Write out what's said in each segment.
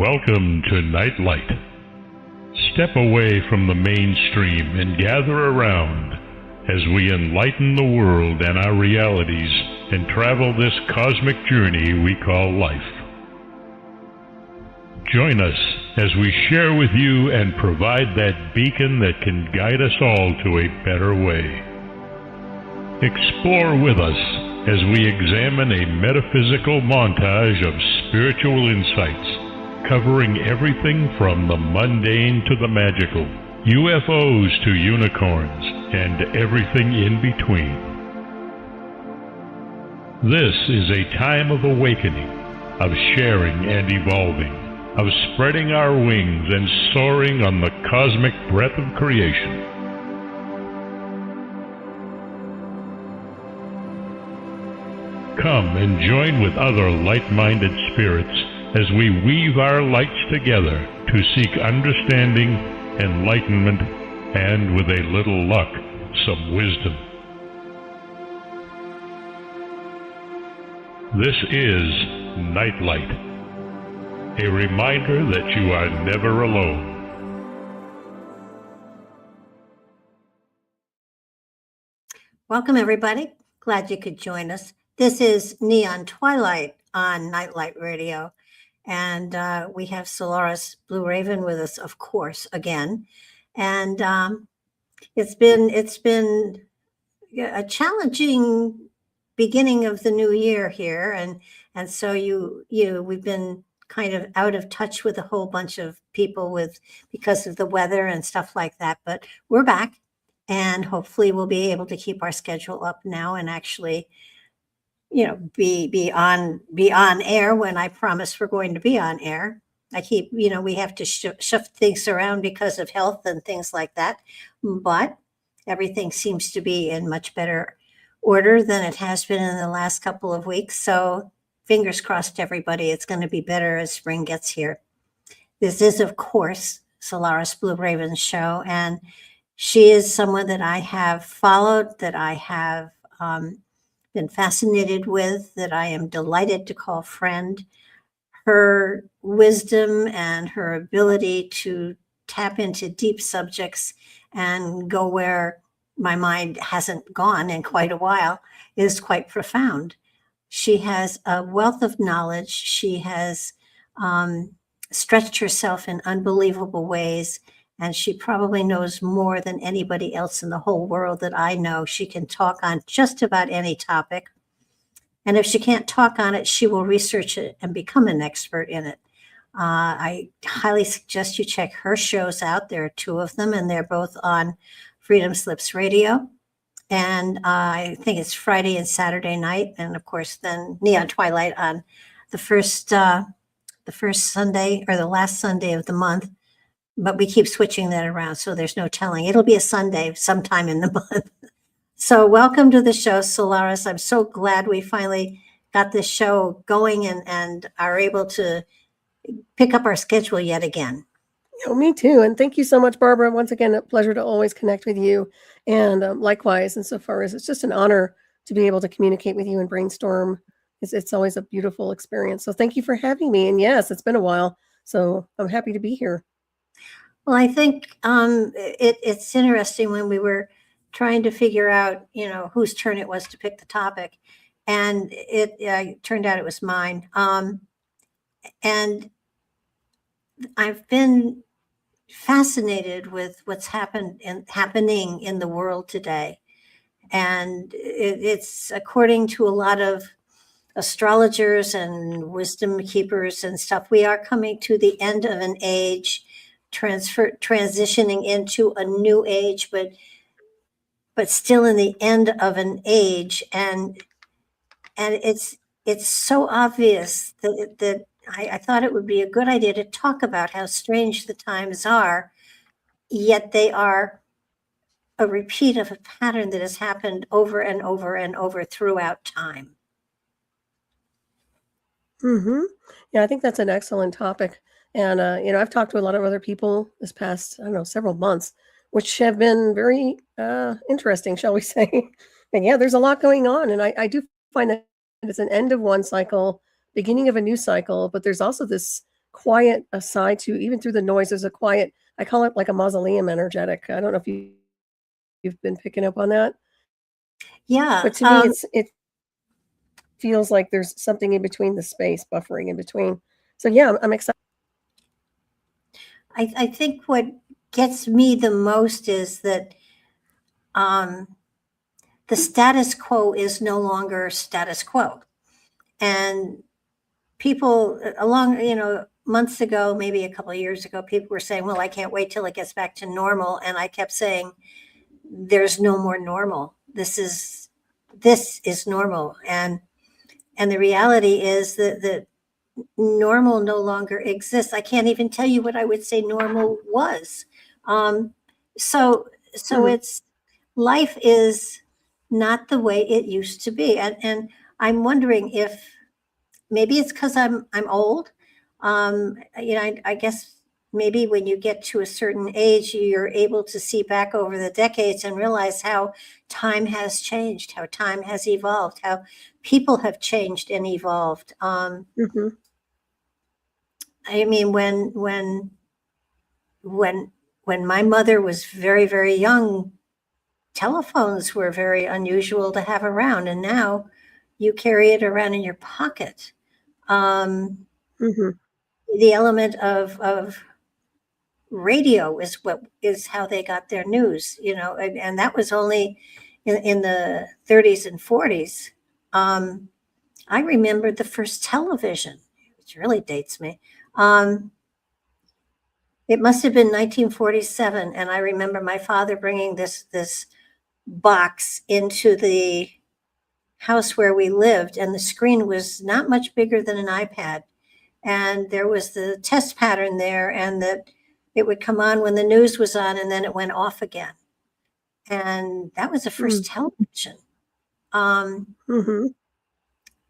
Welcome to Nightlight. Step away from the mainstream and gather around as we enlighten the world and our realities and travel this cosmic journey we call life. Join us as we share with you and provide that beacon that can guide us all to a better way. Explore with us as we examine a metaphysical montage of spiritual insights, covering everything from the mundane to the magical, UFOs to unicorns, and everything in between. This is a time of awakening, of sharing and evolving, of spreading our wings and soaring on the cosmic breath of creation. Come and join with other light-minded spirits as we weave our lights together to seek understanding, enlightenment, and with a little luck, some wisdom. This is Nightlight, a reminder that you are never alone. Welcome, everybody. Glad you could join us. This is Neon Twilight on Nightlight Radio, and we have Solaris BlueRaven with us, of course, again. And it's been a challenging beginning of the new year here, and so we've been kind of out of touch with a whole bunch of people because of the weather and stuff like that. But we're back, and hopefully we'll be able to keep our schedule up now and actually be on air when I promise we're going to be on air. I keep, we have to shift things around because of health and things like that, but everything seems to be in much better order than it has been in the last couple of weeks. So fingers crossed, everybody, it's going to be better as spring gets here. This is, of course, Solaris BlueRaven's show, and she is someone that I have followed, that I have been fascinated with, that I am delighted to call friend. Her wisdom and her ability to tap into deep subjects and go where my mind hasn't gone in quite a while is quite profound. She has a wealth of knowledge. She has stretched herself in unbelievable ways, and she probably knows more than anybody else in the whole world that I know. She can talk on just about any topic. And if she can't talk on it, she will research it and become an expert in it. I highly suggest you check her shows out. There are two of them, and they're both on Freedom Slips Radio. And I think it's Friday and Saturday night. And of course, then Neon Twilight on the first Sunday or the last Sunday of the month. But we keep switching that around, so there's no telling. It'll be a Sunday sometime in the month. So welcome to the show, Solaris. I'm so glad we finally got this show going and are able to pick up our schedule yet again. Me too. And thank you so much, Barbara. Once again, a pleasure to always connect with you. And likewise, insofar as it's just an honor to be able to communicate with you and brainstorm. It's always a beautiful experience. So thank you for having me. And yes, it's been a while. So I'm happy to be here. Well, I think it's interesting when we were trying to figure out, whose turn it was to pick the topic. And it turned out it was mine. And I've been fascinated with what's happening in the world today. And it's according to a lot of astrologers and wisdom keepers and stuff, we are coming to the end of an age, transitioning into a new age, but still in the end of an age, and it's so obvious that I thought it would be a good idea to talk about how strange the times are, yet they are a repeat of a pattern that has happened over and over and over throughout time. Mm-hmm. Yeah, I think that's an excellent topic. And, I've talked to a lot of other people this past, several months, which have been very interesting, shall we say. And yeah, there's a lot going on. And I do find that it's an end of one cycle, beginning of a new cycle, but there's also this quiet side to, even through the noise, there's a quiet, I call it like a mausoleum energetic. I don't know if you've been picking up on that, Yeah. but to me, it feels like there's something in between the space, buffering in between. So yeah, I'm excited. I think what gets me the most is that the status quo is no longer status quo. And people along, months ago, maybe a couple of years ago, people were saying, well, I can't wait till it gets back to normal. And I kept saying, there's no more normal. This is normal. And the reality is that normal no longer exists. I can't even tell you what I would say normal was. So it's, life is not the way it used to be. And I'm wondering if maybe it's because I'm old. I guess maybe when you get to a certain age, you're able to see back over the decades and realize how time has changed, how time has evolved, how people have changed and evolved. Mm-hmm. I mean, when my mother was very, very young, telephones were very unusual to have around, and now you carry it around in your pocket. The element of radio is how they got their news, and that was only in the 30s and 40s. I remember the first television, which really dates me. It must have been 1947, and I remember my father bringing this box into the house where we lived, and the screen was not much bigger than an iPad, and there was the test pattern there, and that it would come on when the news was on, and then it went off again, and that was the first television.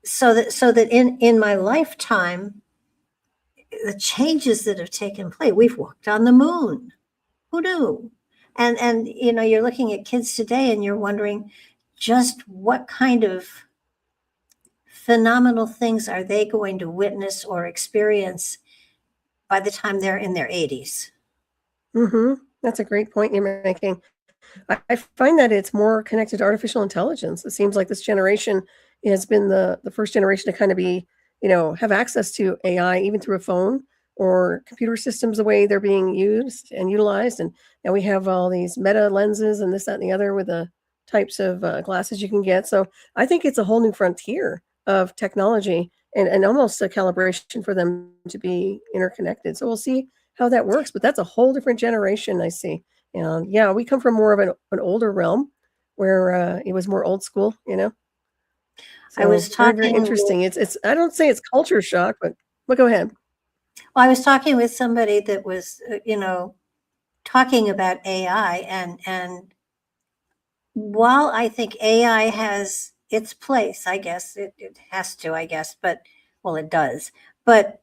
So that in my lifetime, the changes that have taken place, we've walked on the moon. Who knew? And you're looking at kids today and you're wondering just what kind of phenomenal things are they going to witness or experience by the time they're in their 80s. That's a great point you're making. I find that it's more connected to artificial intelligence. It seems like this generation has been the first generation to kind of be, have access to AI, even through a phone or computer systems, the way they're being used and utilized. And now we have all these meta lenses and this, that, and the other with the types of glasses you can get. So I think it's a whole new frontier of technology and almost a calibration for them to be interconnected. So we'll see how that works, but that's a whole different generation I see. And yeah, we come from more of an older realm where it was more old school, So I was very, very interesting. It's I don't say it's culture shock, but go ahead. Well, I was talking with somebody that was, talking about AI, and while I think AI has its place, I guess it has to, I guess, but well, it does, but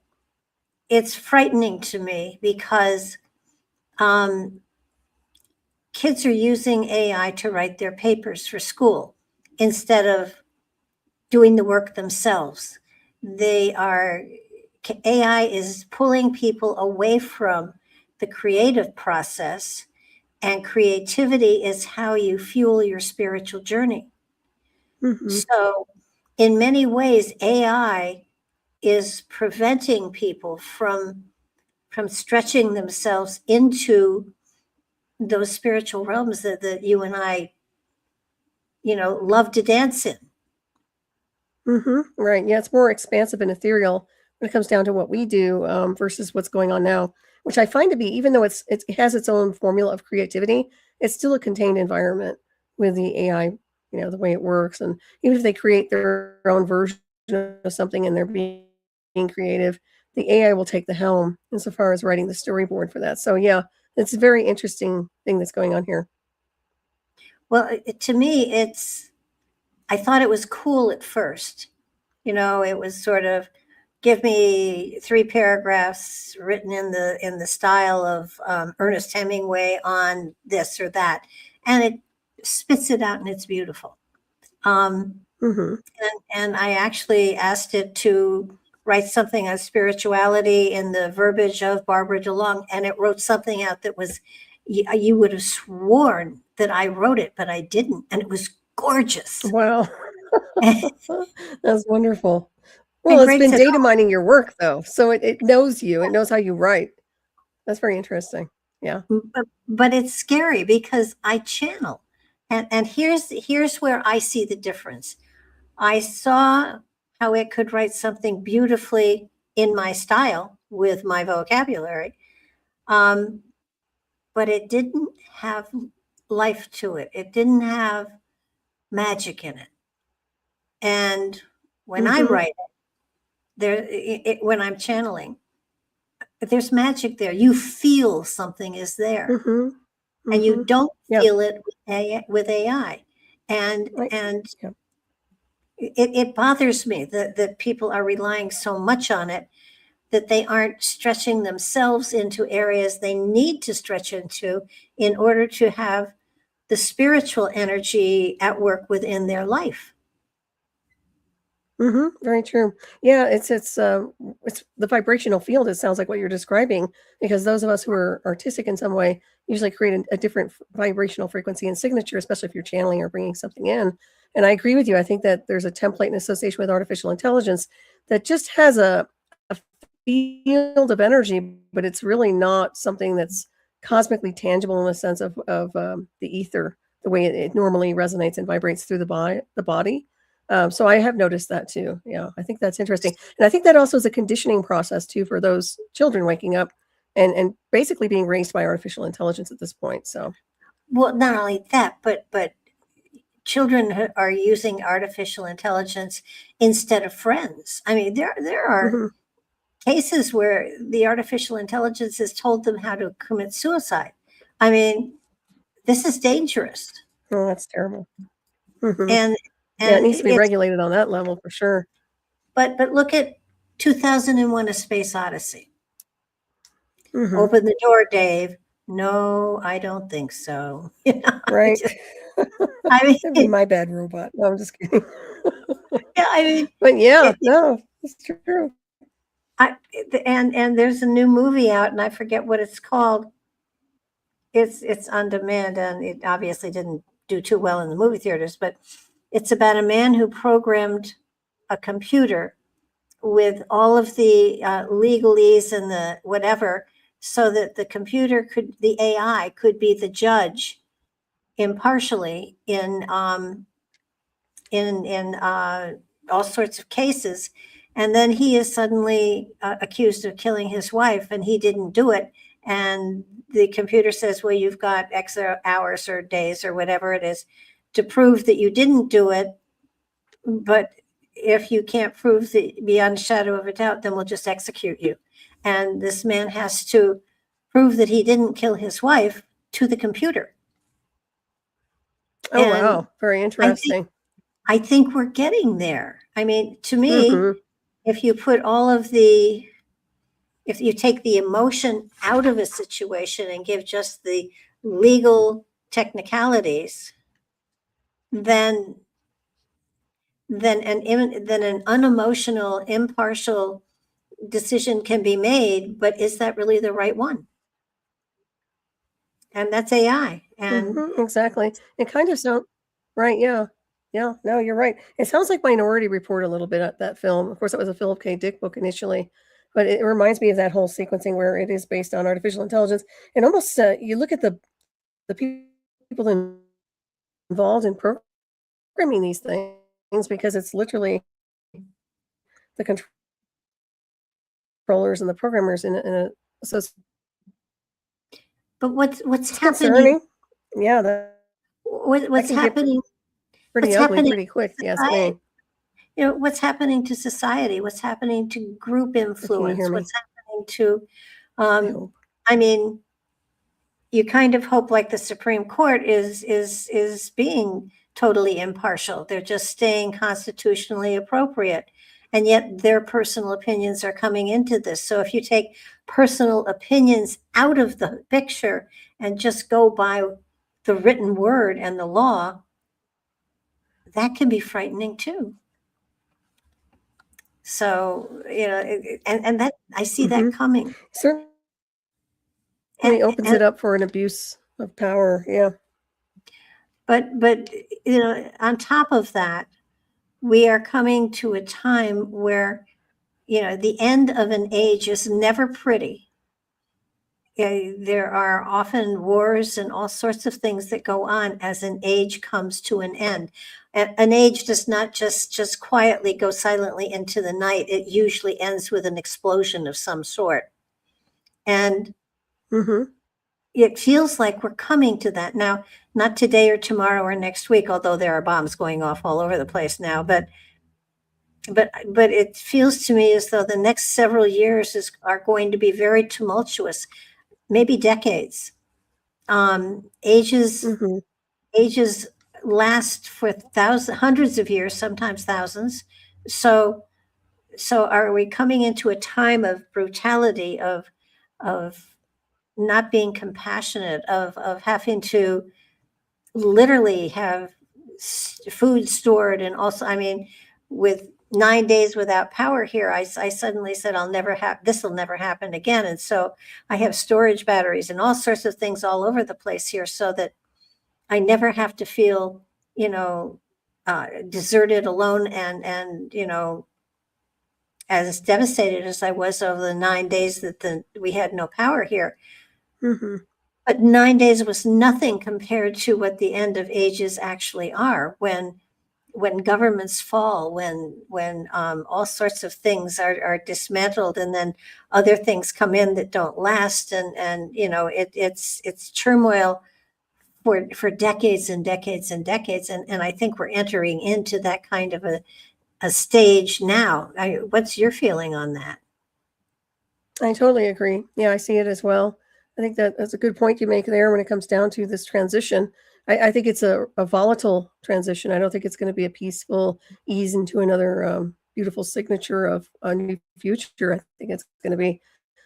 it's frightening to me because kids are using AI to write their papers for school instead of doing the work themselves. AI is pulling people away from the creative process, and creativity is how you fuel your spiritual journey. So in many ways, AI is preventing people from stretching themselves into those spiritual realms that you and I, love to dance in. Right. Yeah, it's more expansive and ethereal when it comes down to what we do versus what's going on now, which I find to be, even though it has its own formula of creativity, it's still a contained environment with the AI, the way it works. And even if they create their own version of something and they're being creative, the AI will take the helm insofar as writing the storyboard for that. So yeah, it's a very interesting thing that's going on here. Well, to me, I thought it was cool at first. It was sort of, give me 3 paragraphs written in the style of Ernest Hemingway on this or that, and it spits it out and it's beautiful. And I actually asked it to write something on spirituality in the verbiage of Barbara DeLong, and it wrote something out that was, you would have sworn that I wrote it, but I didn't. And it was gorgeous. Wow. And That's wonderful. Well, it's Greg been said, data mining your work, though. So it knows you. It knows how you write. That's very interesting. Yeah. but it's scary because I channel. And here's where I see the difference. I saw how it could write something beautifully in my style with my vocabulary, but it didn't have life to it. It didn't have magic in it. And when I write when I'm channeling, there's magic there. You feel something is there, and you don't feel it with AI. And it bothers me that people are relying so much on it that they aren't stretching themselves into areas they need to stretch into in order to have the spiritual energy at work within their life. Very true. Yeah, it's the vibrational field. It sounds like what you're describing, because those of us who are artistic in some way usually create a different vibrational frequency and signature, especially if you're channeling or bringing something in. And I agree with you. I think that there's a template and association with artificial intelligence that just has a field of energy, but it's really not something that's cosmically tangible in the sense of the ether, the way it normally resonates and vibrates through the body. So I have noticed that too. Yeah, I think that's interesting. And I think that also is a conditioning process too for those children waking up and basically being raised by artificial intelligence at this point. So, well, not only that, but children are using artificial intelligence instead of friends. I mean, there are cases where the artificial intelligence has told them how to commit suicide. I mean, this is dangerous. Oh, that's terrible. And it needs to be regulated on that level for sure. But look at 2001: A Space Odyssey. Open the door, Dave. No, I don't think so. Right. I mean, it'd be my bad robot. No, I'm just kidding. Yeah, I mean, but yeah, no, it's true. And there's a new movie out, and I forget what it's called. It's on demand, and it obviously didn't do too well in the movie theaters, but it's about a man who programmed a computer with all of the legalese and the whatever, so that the AI could be the judge impartially in all sorts of cases. And then he is suddenly accused of killing his wife, and he didn't do it. And the computer says, well, you've got X hours or days or whatever it is to prove that you didn't do it. But if you can't prove that beyond a shadow of a doubt, then we'll just execute you. And this man has to prove that he didn't kill his wife to the computer. Oh, and wow. Very interesting. I think we're getting there. I mean, to me, if you put if you take the emotion out of a situation and give just the legal technicalities, then an unemotional, impartial decision can be made. But is that really the right one? And that's AI. And exactly. It kind of sounds right. Yeah. Yeah. No, you're right. It sounds like Minority Report a little bit at that film. Of course, it was a Philip K. Dick book initially, but it reminds me of that whole sequencing where it is based on artificial intelligence. And almost you look at the people involved in programming these things, because it's literally the controllers and the programmers in a so. But what's happening? Yeah, what's happening? Pretty ugly, pretty quick. Yes, you know, what's happening to society? What's happening to group influence? What's happening to? I mean, you kind of hope, like the Supreme Court is being totally impartial. They're just staying constitutionally appropriate, and yet their personal opinions are coming into this. So if you take personal opinions out of the picture and just go by the written word and the law, that can be frightening too. So, and that I see that Mm-hmm. coming. Certainly And, opens and it up for an abuse of power. Yeah. but on top of that, we are coming to a time where, the end of an age is never pretty. There are often wars and all sorts of things that go on as an age comes to an end. An age does not just quietly go silently into the night. It usually ends with an explosion of some sort. And Mm-hmm. it feels like we're coming to that now, not today or tomorrow or next week, although there are bombs going off all over the place now. But it feels to me as though the next several years are going to be very tumultuous, maybe decades. Ages Mm-hmm. ages last for hundreds of years, sometimes thousands. So are we coming into a time of brutality, of not being compassionate, of having to literally have food stored, and also, I mean, with 9 days without power here, I suddenly said, this will never happen again. And so I have storage batteries and all sorts of things all over the place here so that I never have to feel, deserted, alone, and as devastated as I was over the 9 days that we had no power here. Mm-hmm. But 9 days was nothing compared to what the end of ages actually are, when governments fall, when all sorts of things are dismantled, and then other things come in that don't last, and it's turmoil for decades and decades and decades, and I think we're entering into that kind of a stage now. What's your feeling on that? I totally agree. Yeah, I see it as well. I think that's a good point you make there when it comes down to this transition. I think it's a volatile transition. I don't think it's going to be a peaceful ease into another beautiful signature of a new future. I think it's going to be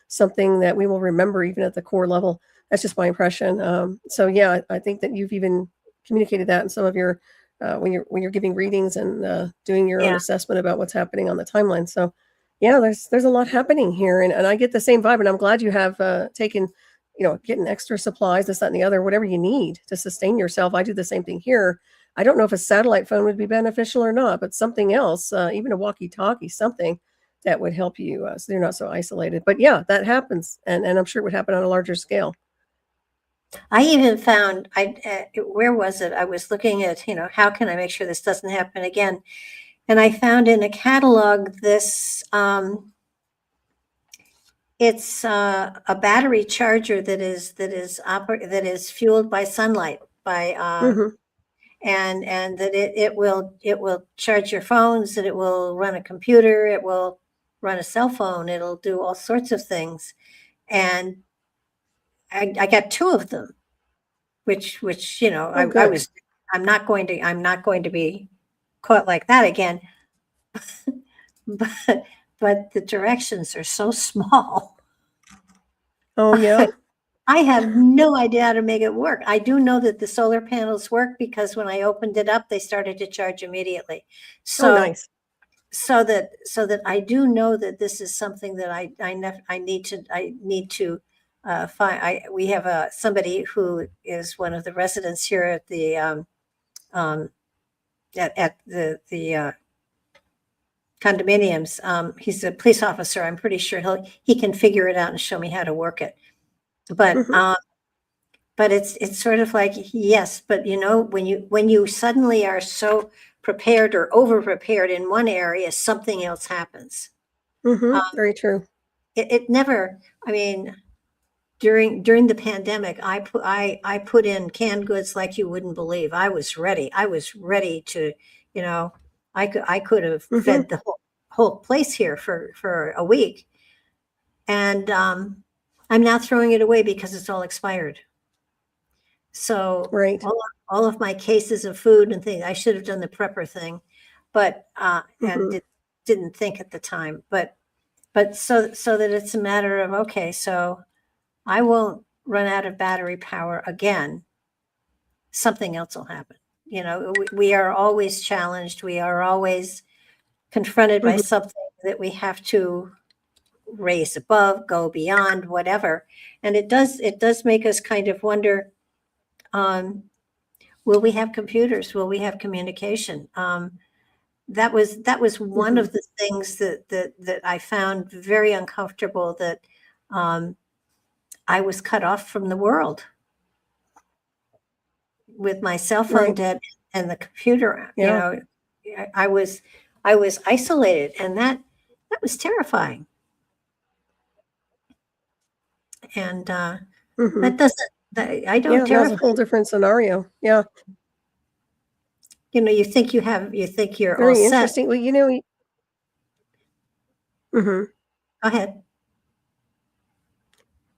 something that we will remember even at the core level. That's just my impression. So yeah, I think that you've even communicated that in some of your when you're giving readings and doing your own Yeah. assessment about what's happening on the timeline. So yeah, there's a lot happening here, and I get the same vibe, and I'm glad you have taken, getting extra supplies, this, that, and the other, whatever you need to sustain yourself. I do the same thing here. I don't know if a satellite phone would be beneficial or not, but something else, even a walkie-talkie, something that would help you so you're not so isolated. But yeah, that happens, and I'm sure it would happen on a larger scale. I even found, where was it? I was looking at, how can I make sure this doesn't happen again? And I found in a catalog this, it's a battery charger that is fueled by sunlight, Hmm. and that it will charge your phones, that it will run a computer, it will run a cell phone, it'll do all sorts of things. And I got two of them, which Oh, I good. was I'm not going to be caught like that again. but the directions are so small. Oh, yeah. I have no idea how to make it work. I do know that the solar panels work because when I opened it up, they started to charge immediately. Oh, So nice. so that I do know that this is something that I need to find. We have somebody who is one of the residents here at the um, at the condominiums. He's a police officer. I'm pretty sure he can figure it out and show me how to work it. But Hmm. it's sort of like, yes, but when you suddenly are so prepared or over prepared in one area, something else happens. Hmm. Um, Very true. it never. I mean, during the pandemic, I put in canned goods like you wouldn't believe. I was ready. I was ready to, you know, I could have Hmm. fed the whole place here for a week, and I'm now throwing it away because it's all expired. So Right. all of my cases of food and things, I should have done the prepper thing, but and Hmm. didn't think at the time. But so that it's a matter of, okay, so I won't run out of battery power again. Something else will happen. We are always challenged. We are always confronted by Hmm. something that we have to raise above, go beyond, whatever. And it does make us kind of wonder, will we have computers? Will we have communication? That was one of the things that I found very uncomfortable, that I was cut off from the world with my cell phone Right. dead and the computer. Yeah. I was isolated, and that was terrifying. And Mhm. that doesn't, I don't Yeah, that was a terrify. whole different scenario. Yeah. You think you're all Very set. interesting. Well, mhm. Go ahead.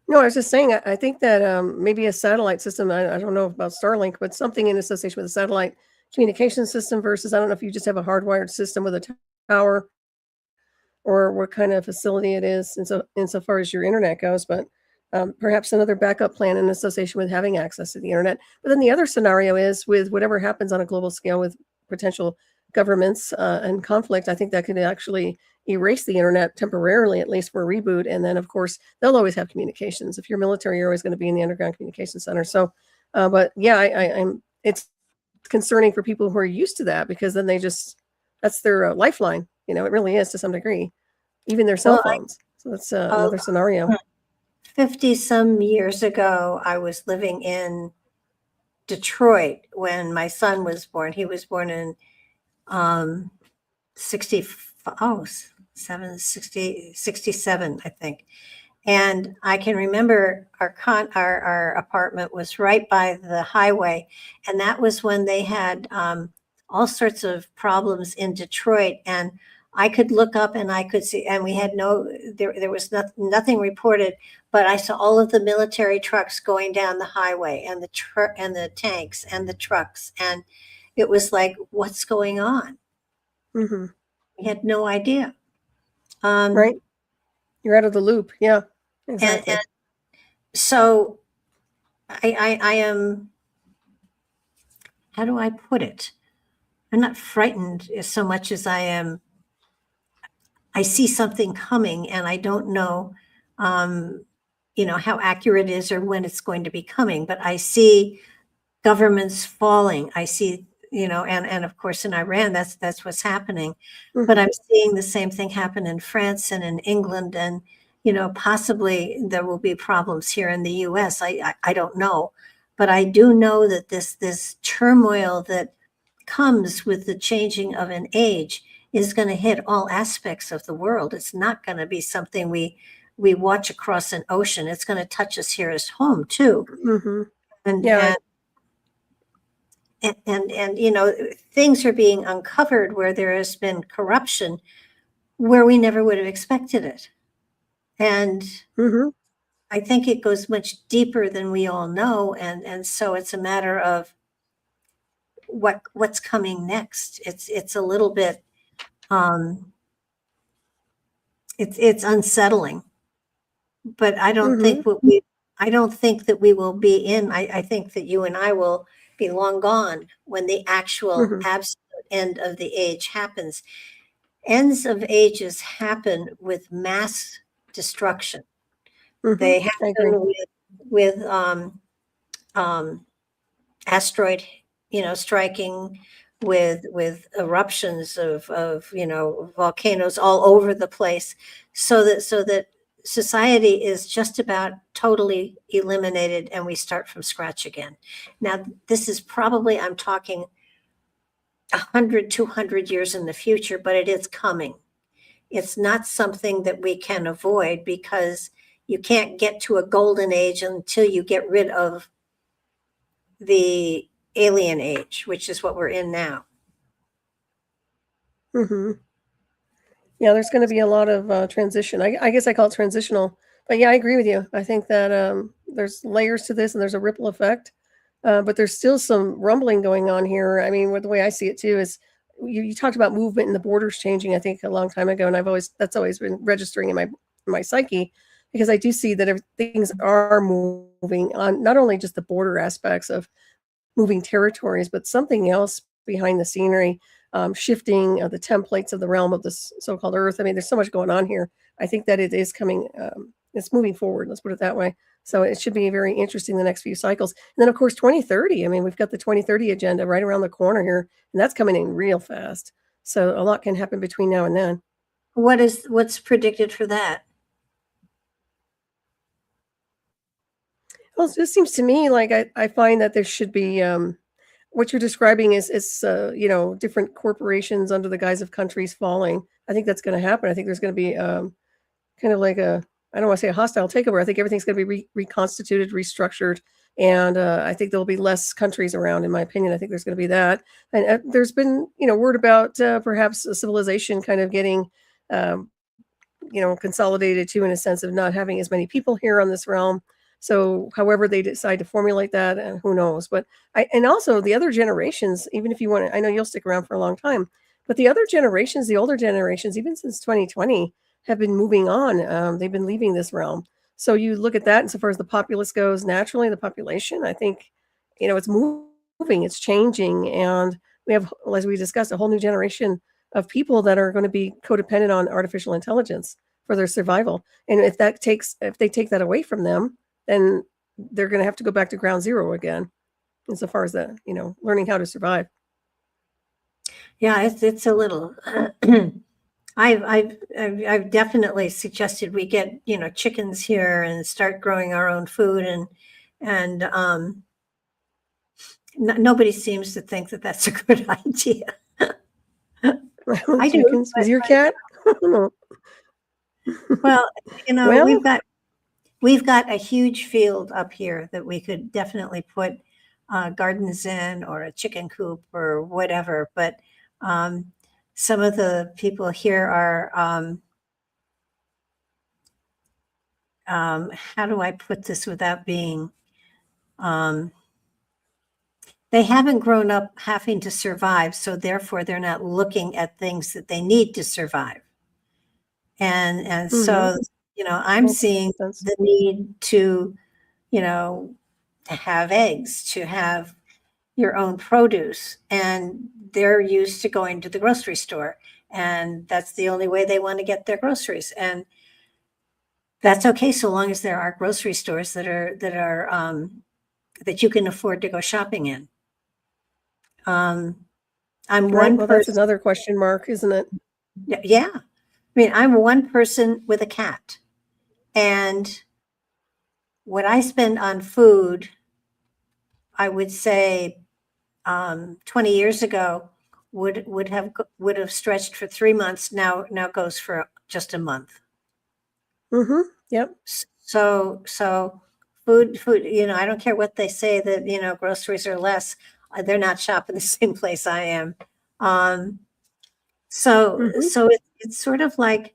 No, I was just saying, I think that maybe a satellite system, I don't know about Starlink, but something in association with a satellite communication system versus, I don't know if you just have a hardwired system with a tower or what kind of facility it is insofar as your internet goes, but perhaps another backup plan in association with having access to the internet. But then the other scenario is with whatever happens on a global scale with potential governments and conflict, I think that could actually erase the internet temporarily, at least for a reboot. And then, of course, they'll always have communications. If you're military, you're always going to be in the underground communication center. So, but yeah, it's concerning for people who are used to that, because then that's their lifeline. It really is to some degree, even their cell Well, phones. So that's another scenario. 50 some years ago, I was living in Detroit when my son was born. He was born in 67, I think. And I can remember our apartment was right by the highway, and that was when they had all sorts of problems in Detroit. And I could look up and I could see, and we had there was nothing reported, but I saw all of the military trucks going down the highway, and the tanks and the trucks, and it was like, what's going on? Hmm. We had no idea. Right? You're out of the loop. Yeah, exactly. And so I am, how do I put it? I'm not frightened so much as I see something coming, and I don't know, how accurate it is or when it's going to be coming, but I see governments falling. I see, and of course in Iran, that's what's happening. But I'm seeing the same thing happen in France and in England, and, possibly there will be problems here in the US. I don't know, but I do know that this turmoil that comes with the changing of an age is going to hit all aspects of the world. It's not going to be something we watch across an ocean. It's going to touch us here at home too. Mm-hmm. And, Yeah. and things are being uncovered where there has been corruption where we never would have expected it. And Mm-hmm. I think it goes much deeper than we all know. And so it's a matter of what's coming next. It's a little bit, it's unsettling, but I don't think that we will be in. I think that you and I will be long gone when the actual absolute end of the age happens. Ends of ages happen with mass destruction. They happen with asteroid, striking, with eruptions of volcanoes all over the place, so that society is just about totally eliminated, and we start from scratch again. Now, this is probably, I'm talking 100, 200 years in the future, but it is coming. It's not something that we can avoid, because you can't get to a golden age until you get rid of the alien age, which is what we're in now. Mm-hmm. Yeah, there's going to be a lot of transition. I guess I call it transitional. But yeah, I agree with you. I think that there's layers to this, and there's a ripple effect. But there's still some rumbling going on here. I mean, the way I see it too is you talked about movement and the borders changing, I think, a long time ago. And that's always been registering in my psyche, because I do see that things are moving on, not only just the border aspects of moving territories, but something else behind the scenery. shifting the templates of the realm of this so-called Earth. I mean, there's so much going on here. I think that it is coming, it's moving forward. Let's put it that way. So it should be very interesting the next few cycles. And then, of course, 2030. I mean, we've got the 2030 agenda right around the corner here, and that's coming in real fast. So a lot can happen between now and then. What's predicted for that? Well, it just seems to me like I find that there should be what you're describing is different corporations under the guise of countries falling. I think that's going to happen. I think there's going to be kind of like I don't want to say a hostile takeover. I think everything's going to be reconstituted, restructured, and I think there'll be less countries around. In my opinion, I think there's going to be that. And there's been word about perhaps a civilization kind of getting consolidated too, in a sense of not having as many people here on this realm. So however they decide to formulate that, who knows? But and also the other generations, even if you want to, I know you'll stick around for a long time, but the other generations, the older generations, even since 2020, have been moving on. They've been leaving this realm. So you look at that, and so far as the populace goes, naturally, the population, I think, it's moving, it's changing. And we have, as we discussed, a whole new generation of people that are going to be codependent on artificial intelligence for their survival. And if they take that away from them, then they're going to have to go back to ground zero again, insofar as that, learning how to survive. Yeah, it's a little. I've definitely suggested we get chickens here and start growing our own food, and nobody seems to think that that's a good idea. I do. Is your cat? Well, well, we've got a huge field up here that we could definitely put gardens in, or a chicken coop or whatever. But some of the people here are, how do I put this without being, they haven't grown up having to survive, so therefore they're not looking at things that they need to survive. And so, I'm seeing the need to have eggs, to have your own produce, and they're used to going to the grocery store, and that's the only way they want to get their groceries. And that's okay, so long as there are grocery stores that you can afford to go shopping in. I'm one person. That's another question mark, isn't it? Yeah. I mean, I'm one person with a cat, and what I spend on food, I would say 20 years ago would have stretched for 3 months. Now goes for just a month. Mm-hmm. Yep. So food, I don't care what they say that, groceries are less. They're not shopping the same place I am. So it's sort of like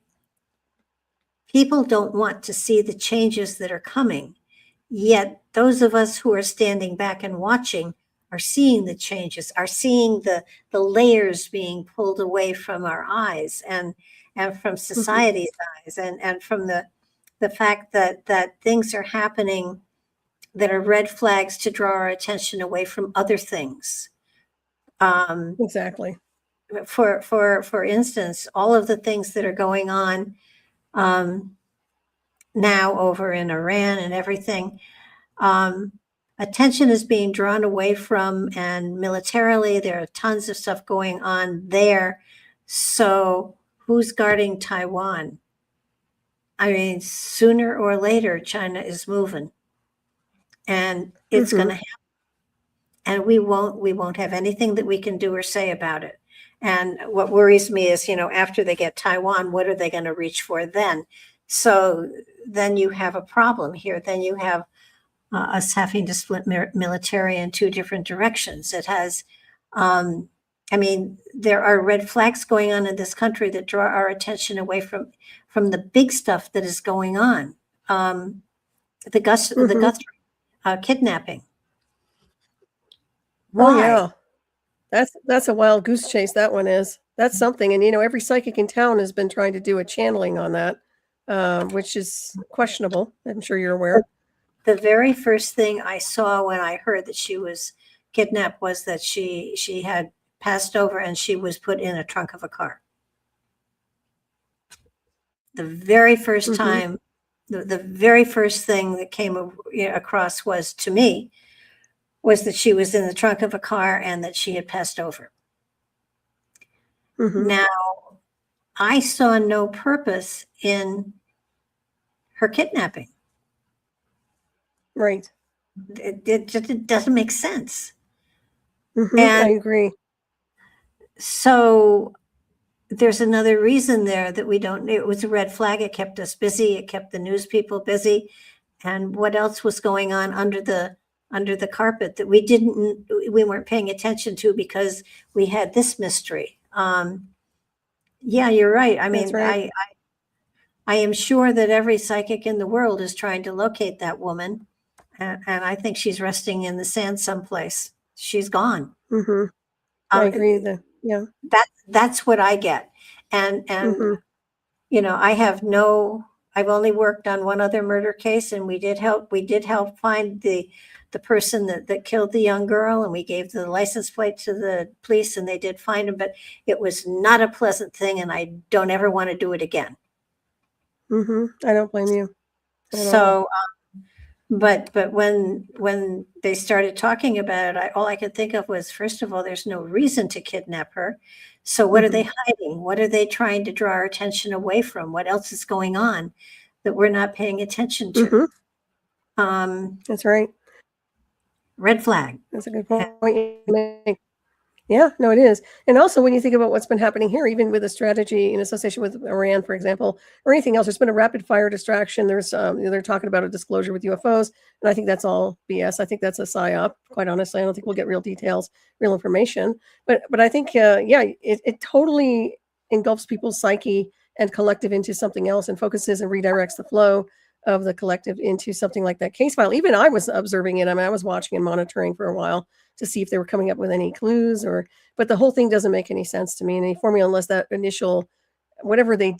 people don't want to see the changes that are coming, yet those of us who are standing back and watching are seeing the changes, are seeing the layers being pulled away from our eyes and from society's eyes, and from the fact that things are happening that are red flags to draw our attention away from other things. Exactly. For instance, all of the things that are going on now over in Iran and everything, attention is being drawn away from, and militarily there are tons of stuff going on there. So who's guarding Taiwan? I mean, sooner or later, China is moving, and it's going to happen. And we won't have anything that we can do or say about it. And what worries me is, after they get Taiwan, what are they going to reach for then? So then you have a problem here. Then you have us having to split military in two different directions. It has, there are red flags going on in this country that draw our attention away from the big stuff that is going on. The Guthrie kidnapping. Why? Oh, yeah. That's a wild goose chase. That one is. That's something. And, every psychic in town has been trying to do a channeling on that, which is questionable. I'm sure you're aware. The very first thing I saw when I heard that she was kidnapped was that she had passed over and she was put in a trunk of a car. The very first time, the very first thing that came across was, to me, was that she was in the trunk of a car and that she had passed over. Now, I saw no purpose in her kidnapping. Right. It doesn't make sense. I agree. So there's another reason there that we don't. It was a red flag. It kept us busy. It kept the news people busy. And what else was going on under the carpet that we weren't paying attention to because we had this mystery? Yeah, you're right. I mean, right. I am sure that every psychic in the world is trying to locate that woman, and I think she's resting in the sand someplace. She's gone. I agree. That's what I get, and I've only worked on one other murder case, and we did help find the person that killed the young girl, and we gave the license plate to the police, and they did find him, but it was not a pleasant thing, and I don't ever want to do it again. I don't blame you. So, but when they started talking about it, all I could think of was, first of all, there's no reason to kidnap her. So what are they hiding? What are they trying to draw our attention away from? What else is going on that we're not paying attention to? That's right. Red flag. That's a good point you make. Yeah, no, it is. And also when you think about what's been happening here, even with a strategy in association with Iran, for example, or anything else, there's been a rapid fire distraction. There's they're talking about a disclosure with UFOs, and I think that's all BS. I think that's a psyop, quite honestly. I don't think we'll get real details, real information. But I think it totally engulfs people's psyche and collective into something else and focuses and redirects the flow of the collective into something like that case file. Even I was observing it. I mean, I was watching and monitoring for a while to see if they were coming up with any clues, but the whole thing doesn't make any sense to me in any formula unless that initial, whatever they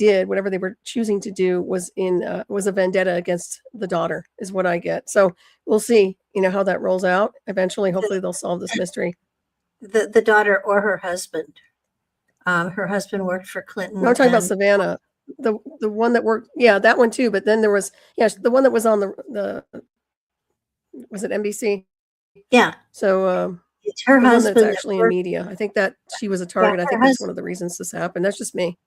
were choosing to do was a vendetta against the daughter, is what I get. So we'll see, how that rolls out. Eventually, hopefully they'll solve this mystery. The daughter or her husband. Her husband worked for Clinton. No, I'm talking about Savannah, the one that worked. Yeah, that one too. But then there was, the one that was on the was it NBC? Yeah. So it's her husband that's actually in media. I think that she was a target. I think that's one of the reasons this happened. That's just me.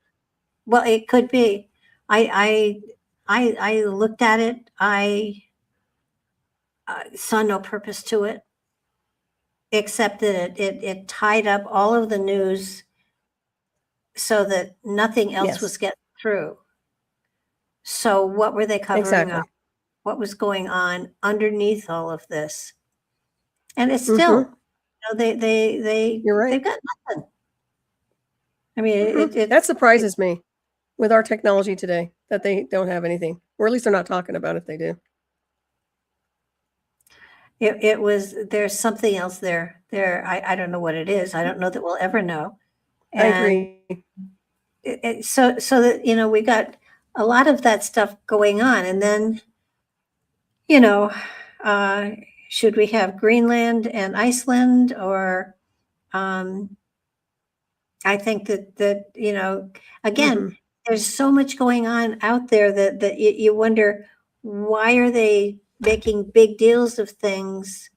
Well, it could be. I looked at it. I saw no purpose to it, except that it tied up all of the news so that nothing else was getting through. So what were they covering up? What was going on underneath all of this? And it's still, you're right. They've got nothing. I mean, that surprises me with our technology today that they don't have anything, or at least they're not talking about it. They do. There's something else there. I don't know what it is. I don't know that we'll ever know. I agree. So that, we got a lot of that stuff going on. And then, should we have Greenland and Iceland, or I think that again, there's so much going on out there that you wonder, why are they making big deals of things?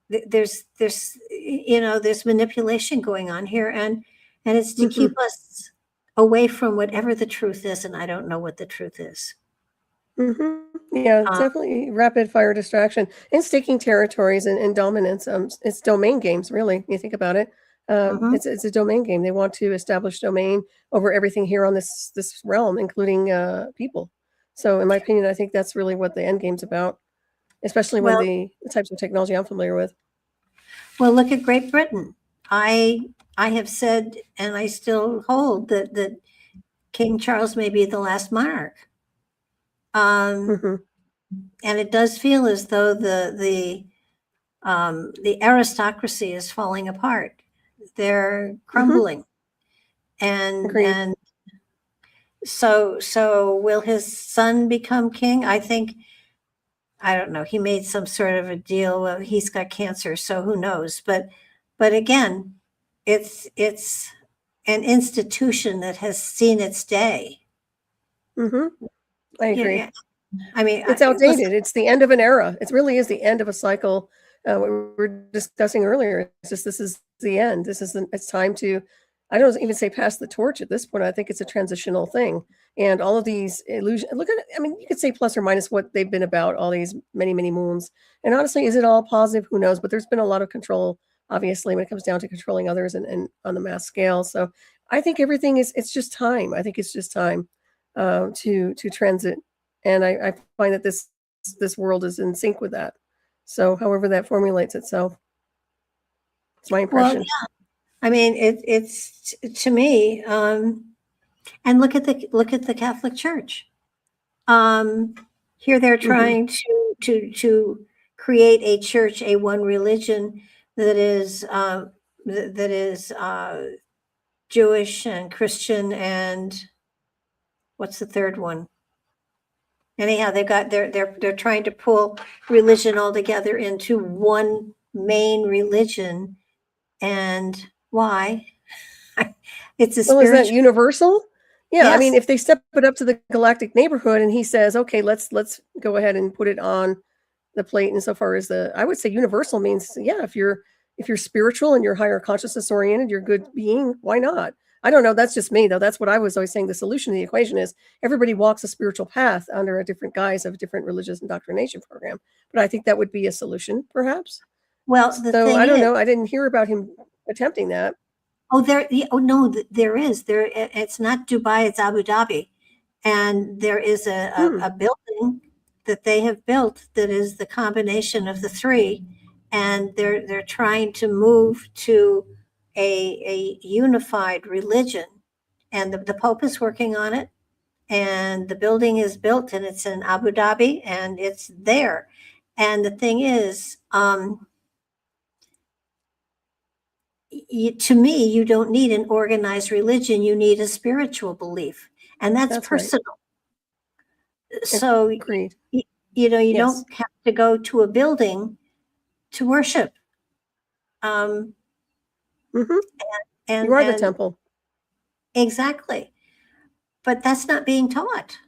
There's manipulation going on here, and it's to keep us away from whatever the truth is, and I don't know what the truth is. Yeah, definitely rapid fire distraction and staking territories and dominance. It's domain games, really. You think about it. It's a domain game. They want to establish domain over everything here on this realm, including people. So, in my opinion, I think that's really what the end game's about, especially with the types of technology I'm familiar with. Well, look at Great Britain. I have said, and I still hold, that King Charles may be the last monarch. And it does feel as though the aristocracy is falling apart. They're crumbling. And so will his son become king? I don't know. He made some sort of a deal. He's got cancer, so who knows? But again, it's an institution that has seen its day. Mm-hmm. I agree. Yeah, I mean, It's outdated. It's the end of an era. It really is the end of a cycle. What we were discussing earlier. It's just, this is the end. It's time to, I don't even say pass the torch at this point. I think it's a transitional thing. And all of these illusions, look at it. I mean, you could say plus or minus what they've been about, all these many, many moons. And honestly, is it all positive? Who knows? But there's been a lot of control, obviously, when it comes down to controlling others and on the mass scale. So I think everything it's just time. I think it's just time to transit. And I find that this world is in sync with that. So however that formulates itself, it's my impression. Well, yeah. I mean, it's to me, and look at the Catholic Church. Here they're trying to create a church, a one religion that is Jewish and Christian, and what's the third one? Anyhow, they're trying to pull religion all together into one main religion. And why? It's a spiritual. Is that universal? Yeah, Yes. I mean, if they step it up to the galactic neighborhood and he says, okay, let's go ahead and put it on the plate. And so far as I would say universal means, yeah, if you're spiritual and you're higher consciousness oriented, you're a good being, why not? I don't know. That's just me, though. That's what I was always saying. The solution to the equation is everybody walks a spiritual path under a different guise of a different religious indoctrination program. But I think that would be a solution, perhaps. Well, so I don't know. I didn't hear about him attempting that. Oh, no, there is. It's not Dubai, it's Abu Dhabi. And there is a building that they have built that is the combination of the three. And they're trying to move to a unified religion, and the Pope is working on it, and the building is built, and it's in Abu Dhabi, and it's there. And the thing is, to me, you don't need an organized religion. You need a spiritual belief, and that's personal. Right. So, agreed. You don't have to go to a building to worship. And you are the temple. Exactly. But that's not being taught.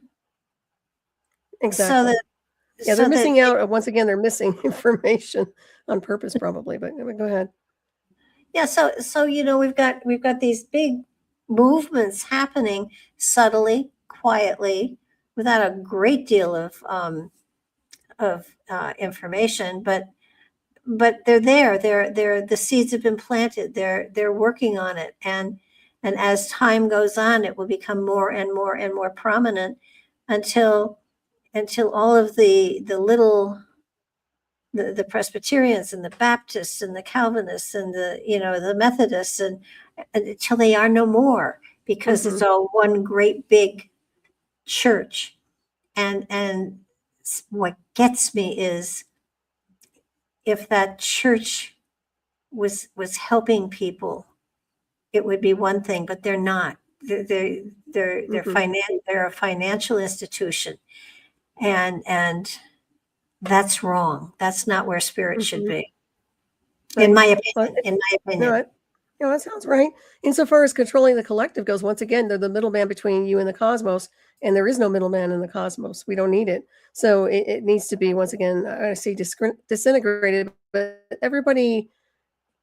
Exactly. They're missing out. Once again, they're missing information on purpose, probably. But go ahead. Yeah. So we've got these big movements happening subtly, quietly, without a great deal of information, but they're there. They're the seeds have been planted. They're working on it, and as time goes on, it will become more and more and more prominent until all of the little the Presbyterians and the Baptists and the Calvinists and the Methodists and until they are no more, because it's all one great big church. And what gets me is, if that church was helping people, it would be one thing, but they're not. They're a financial institution, and that's wrong. That's not where spirit should be, in my opinion. No, that sounds right. Insofar as controlling the collective goes, once again, they're the middleman between you and the cosmos, and there is no middleman in the cosmos. We don't need it. So it needs to be, once again, I say disintegrated, but everybody,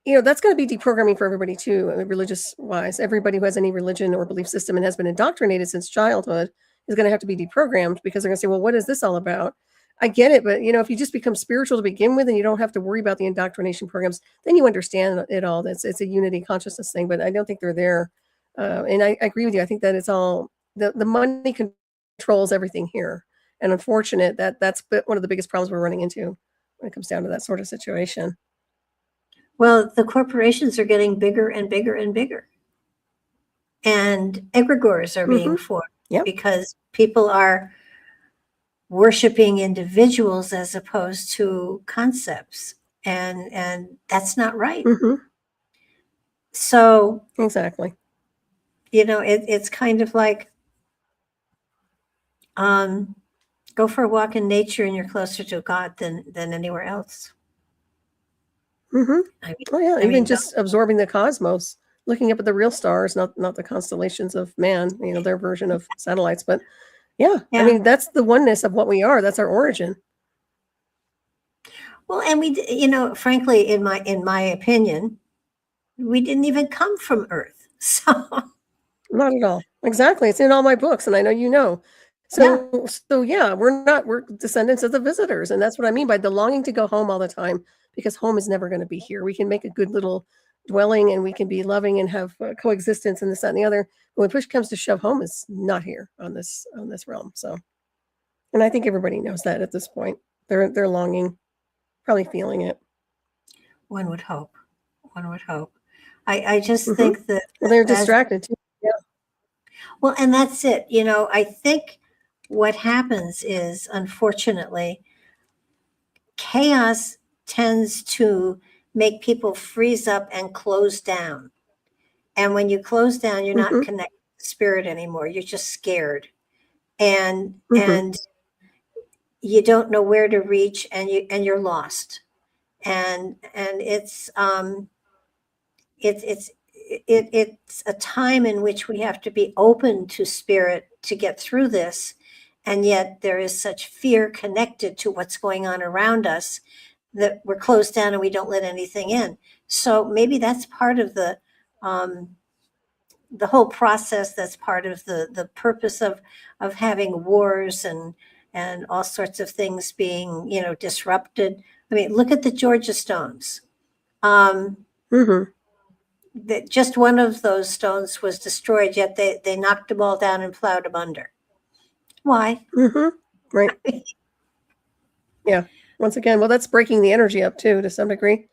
that's going to be deprogramming for everybody too, religious wise. Everybody who has any religion or belief system and has been indoctrinated since childhood is going to have to be deprogrammed, because they're going to say, well, what is this all about? I get it, but if you just become spiritual to begin with and you don't have to worry about the indoctrination programs, then you understand it all. It's a unity consciousness thing, but I don't think they're there. And I agree with you. I think that it's all the money controls everything here, and unfortunate that's one of the biggest problems we're running into when it comes down to that sort of situation. Well, the corporations are getting bigger and bigger and bigger, and egregores are being formed because people are worshiping individuals as opposed to concepts, and that's not right. So exactly, it's kind of like go for a walk in nature and you're closer to God than anywhere else. Even just absorbing the cosmos, looking up at the real stars, not the constellations of man, their version of satellites. But yeah, I Yeah. mean, that's the oneness of what we are. That's our origin. Well, and frankly, in my opinion, we didn't even come from Earth. So Not at all. Exactly. It's in all my books, and I know you know. So yeah, we're descendants of the visitors, and that's what I mean by the longing to go home all the time, because home is never going to be here. We can make a good little dwelling, and we can be loving and have coexistence and this, that, and the other. But when push comes to shove, home is not here on this realm. So, and I think everybody knows that at this point. They're longing, probably feeling it. one would hope. I just think that Well, they're distracted too. Yeah. Well, and that's it. I think what happens is, unfortunately, chaos tends to make people freeze up and close down. And when you close down, you're not connected to spirit anymore. You're just scared. And you don't know where to reach, and you're lost. And it's a time in which we have to be open to spirit to get through this. And yet there is such fear connected to what's going on around us that we're closed down and we don't let anything in. So maybe that's part of the whole process. That's part of the purpose of having wars and all sorts of things being, disrupted. I mean, look at the Georgia Stones. That just one of those stones was destroyed, yet they knocked them all down and plowed them under. Why? Right. Yeah. Once again, well, that's breaking the energy up too, to some degree.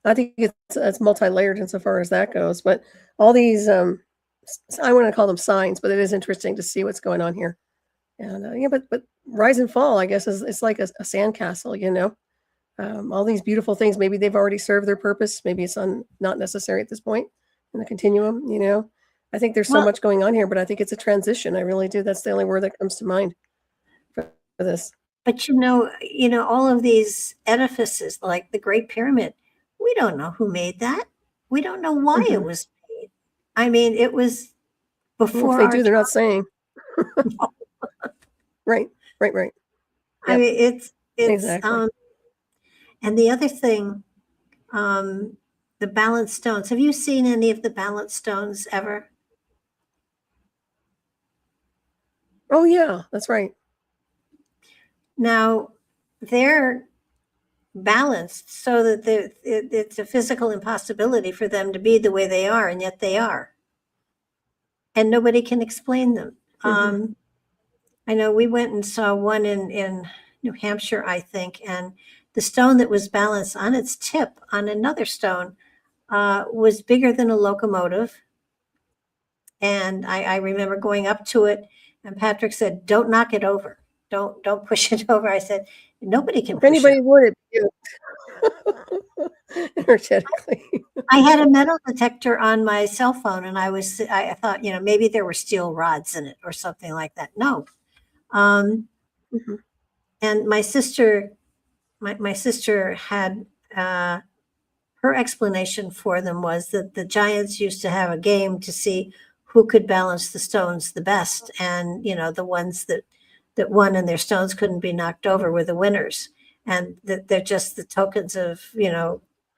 I think it's multi-layered insofar as that goes. But all these, I want to call them signs, but it is interesting to see what's going on here. And but rise and fall, I guess, it's like a sandcastle. All these beautiful things, maybe they've already served their purpose. Maybe it's not necessary at this point in the continuum. I think there's so much going on here, but I think it's a transition. I really do. That's the only word that comes to mind for this. But all of these edifices, like the Great Pyramid, we don't know who made that. We don't know why it was made. I mean, it was before. Well, if they do, they're not saying. Right. Yep. I mean, it's exactly. And the other thing, the balanced stones. Have you seen any of the balanced stones ever? Oh yeah, that's right. Now, they're balanced so that it's a physical impossibility for them to be the way they are, and yet they are. And nobody can explain them. I know we went and saw one in New Hampshire, I think, and the stone that was balanced on its tip on another stone was bigger than a locomotive. And I remember going up to it, and Patrick said, "Don't knock it over. Don't push it over." I said, "Nobody can." If push anybody would, energetically. I had a metal detector on my cell phone, and I thought, maybe there were steel rods in it or something like that. No. And my sister had her explanation for them was that the giants used to have a game to see who could balance the stones the best, and the ones that won and their stones couldn't be knocked over were the winners, and that they're just the tokens of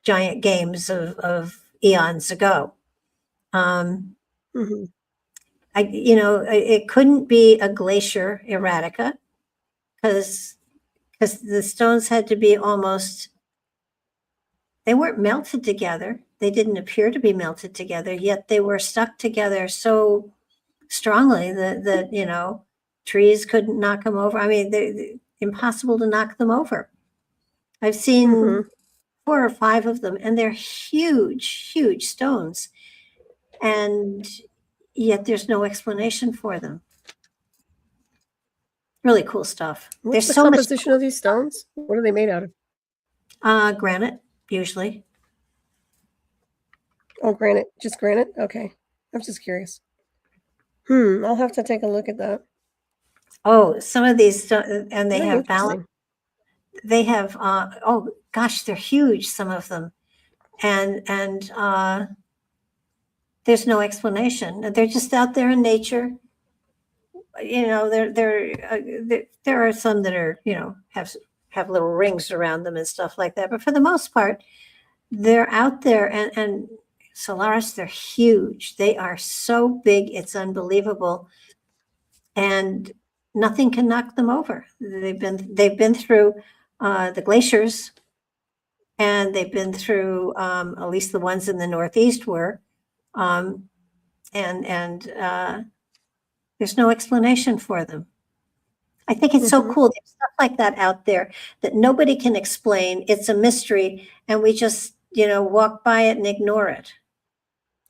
giant games of eons ago. It couldn't be a glacier erratica because the stones had to be they weren't melted together. They didn't appear to be melted together, yet they were stuck together so strongly that trees couldn't knock them over. I mean, they're impossible to knock them over. I've seen 4 or 5 of them, and they're huge, huge stones. And yet there's no explanation for them. Really cool stuff. What's the composition of these stones? What are they made out of? Granite, usually. Oh, granite. Just granite? Okay. I'm just curious. I'll have to take a look at that. Oh, some of these, and they have balance. They have, oh gosh, they're huge, some of them. And there's no explanation. They're just out there in nature. There are some that are, have little rings around them and stuff like that. But for the most part, they're out there, and Solaris, they're huge. They are so big, it's unbelievable. And nothing can knock them over. They've been through the glaciers, and they've been through at least the ones in the Northeast were, and there's no explanation for them. I think it's so cool. There's stuff like that out there that nobody can explain. It's a mystery, and we just, walk by it and ignore it.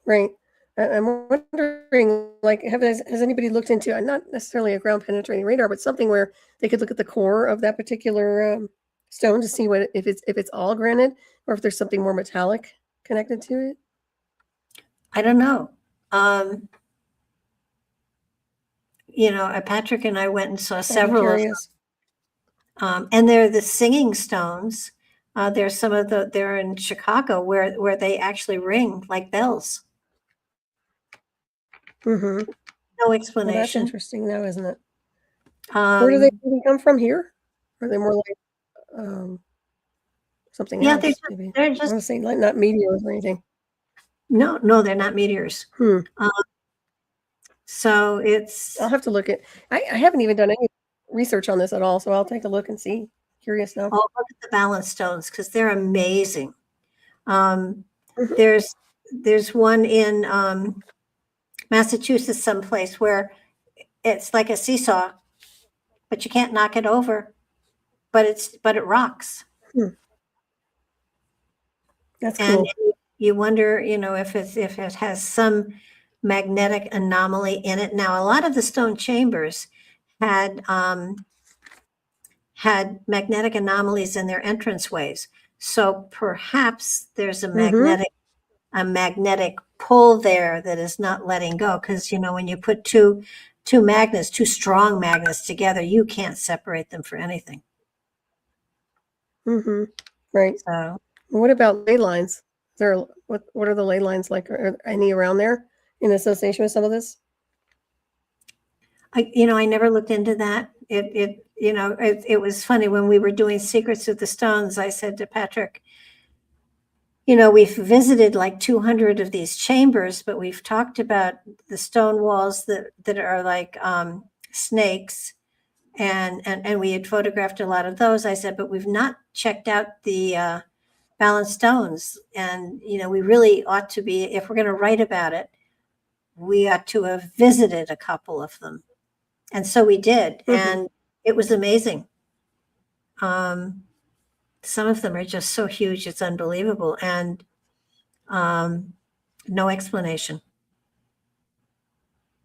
Right. I'm wondering, like, has anybody looked into, not necessarily a ground penetrating radar, but something where they could look at the core of that particular stone to see if it's all granite, or if there's something more metallic connected to it? I don't know. Patrick and I went and saw several of them. And they're the singing stones. There's they're in Chicago where they actually ring like bells. No explanation. Well, that's interesting now, isn't it? Where do they come from here? Are they more like something else? They're just, I want to say not meteors or anything. No, they're not meteors. So I'll have to look at, I haven't even done any research on this at all, so I'll take a look and see. Curious now. I'll look at the balance stones because they're amazing. There's one in Massachusetts someplace where it's like a seesaw, but you can't knock it over, but it rocks. That's cool. And you wonder, if it has some magnetic anomaly in it. Now, a lot of the stone chambers had magnetic anomalies in their entranceways. So perhaps there's a magnetic pull there that is not letting go. Because, when you put two strong magnets together, you can't separate them for anything. Right. So what about ley lines? What are the ley lines like? Are any around there in association with some of this? I never looked into that. It was funny when we were doing Secrets of the Stones. I said to Patrick, we've visited like 200 of these chambers, but we've talked about the stone walls that are like snakes, and we had photographed a lot of those. I said, but we've not checked out the balanced stones, and we really ought to be, if we're going to write about it, we ought to have visited a couple of them. And so we did, and it was amazing. Some of them are just so huge, it's unbelievable, and no explanation.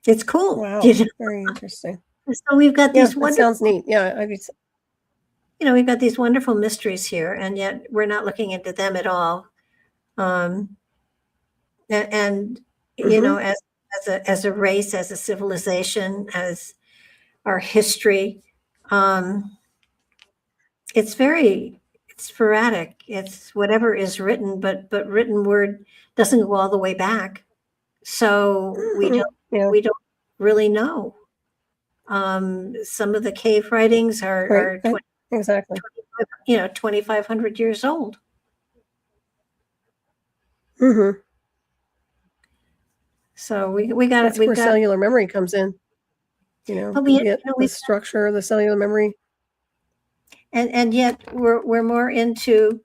It's cool. Wow, very interesting. So we've got these wonderful. Sounds neat. Yeah, we've got these wonderful mysteries here, and yet we're not looking into them at all. As a race, as a civilization, as our history, it's very sporadic. It's whatever is written, but written word doesn't go all the way back, so we don't really know. Some of the cave writings are 2,500 years old. So we got. That's where cellular memory comes in. The structure, the cellular memory. And yet we're more into,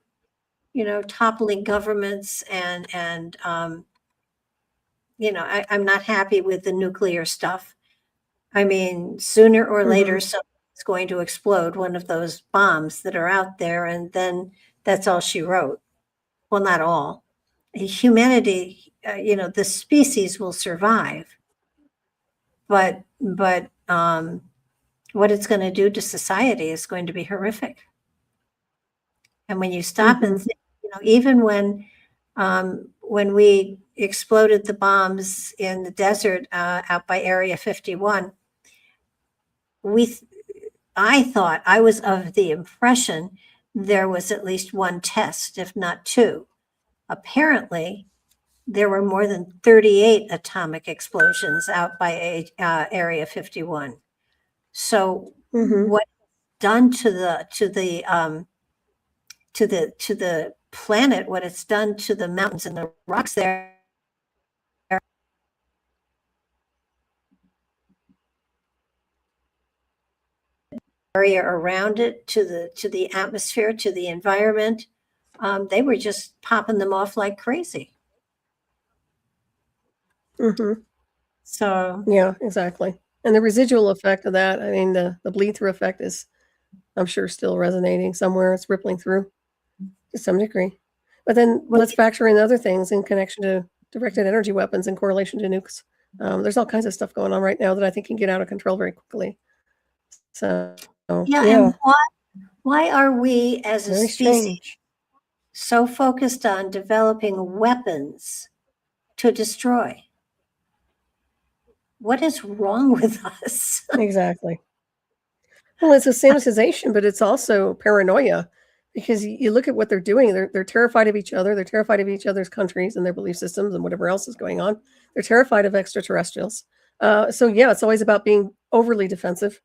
toppling governments and I'm not happy with the nuclear stuff. I mean, sooner or later, something's going to explode, one of those bombs that are out there, and then that's all she wrote. Well, not all. Humanity, the species will survive, but what it's going to do to society is going to be horrific. And when you stop and think, even when we exploded the bombs in the desert out by Area 51, I was of the impression there was at least one test, if not two. Apparently, there were more than 38 atomic explosions out by Area 51. So what done to the planet, what it's done to the mountains and the rocks there, area around it, to the atmosphere, to the environment, they were just popping them off like crazy. So yeah, exactly. And the residual effect of that, I mean, the bleed through effect is, I'm sure, still resonating somewhere. It's rippling through to some degree. But then let's factor in other things in connection to directed energy weapons in correlation to nukes. There's all kinds of stuff going on right now that I think can get out of control very quickly. So yeah. And why are we as a very species strange. so focused on developing weapons to destroy? What is wrong with us? Exactly. Well, it's a sanitization, but it's also paranoia, because you look at what they're doing. They're terrified of each other. They're terrified of each other's countries and their belief systems and whatever else is going on. They're terrified of extraterrestrials. So yeah, it's always about being overly defensive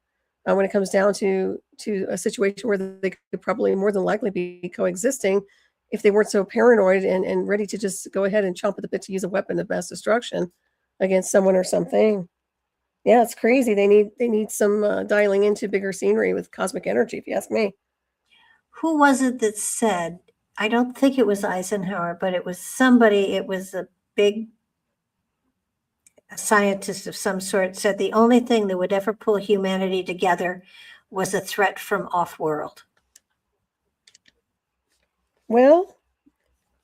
when it comes down to a situation where they could probably more than likely be coexisting if they weren't so paranoid and ready to just go ahead and chomp at the bit to use a weapon of mass destruction against someone or something. Yeah, it's crazy. They need some dialing into bigger scenery with cosmic energy, if you ask me. Who was it that said, I don't think it was Eisenhower, but it was somebody, it was a big scientist of some sort, said the only thing that would ever pull humanity together was a threat from off-world. Well,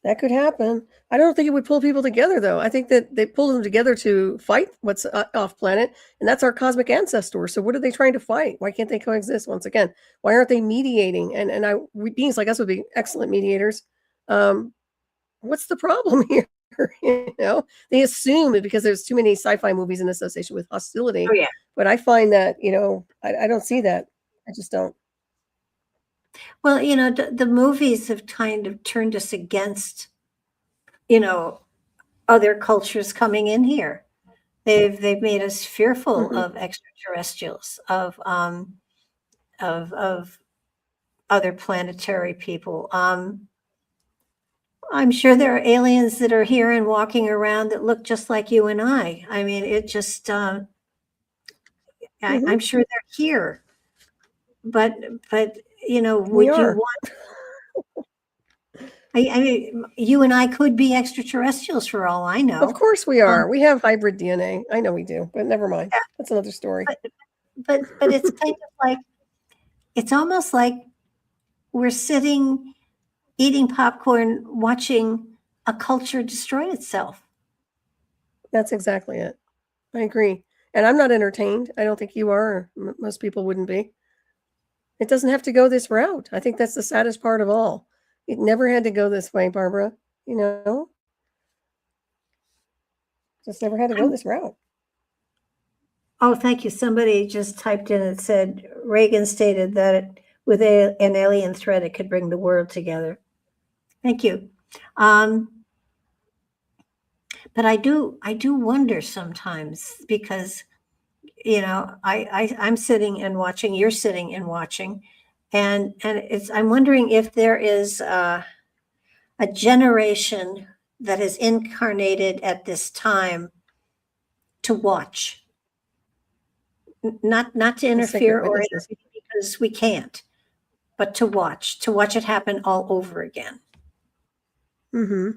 that could happen. I don't think it would pull people together, though. I think that they pull them together to fight what's off planet, and that's our cosmic ancestors. So what are they trying to fight? Why can't they coexist once again? Why aren't they mediating? And beings like us would be excellent mediators. What's the problem here? You know, they assume it because there's too many sci-fi movies in association with hostility. Oh, yeah. But I find that, I don't see that. I just don't. Well, the movies have kind of turned us against, other cultures coming in here. They've made us fearful of extraterrestrials, of other planetary people. I'm sure there are aliens that are here and walking around that look just like you and I. I mean, it just, I'm sure they're here. But would you want, I mean, you and I could be extraterrestrials for all I know. Of course we are. We have hybrid DNA. I know we do, but never mind. That's another story. But it's kind of like, it's almost like we're sitting, eating popcorn, watching a culture destroy itself. That's exactly it. I agree. And I'm not entertained. I don't think you are. Most people wouldn't be. It doesn't have to go this route. I think that's the saddest part of all. It never had to go this way, Barbara. Just never had to go this route. Oh, thank you. Somebody just typed in and said Reagan stated that with an alien threat, it could bring the world together. Thank you. But I do wonder sometimes, because I'm sitting and watching, you're sitting and watching, and I'm wondering if there is a generation that is incarnated at this time to watch, not to interfere or intervene, because we can't, but to watch it happen all over again. I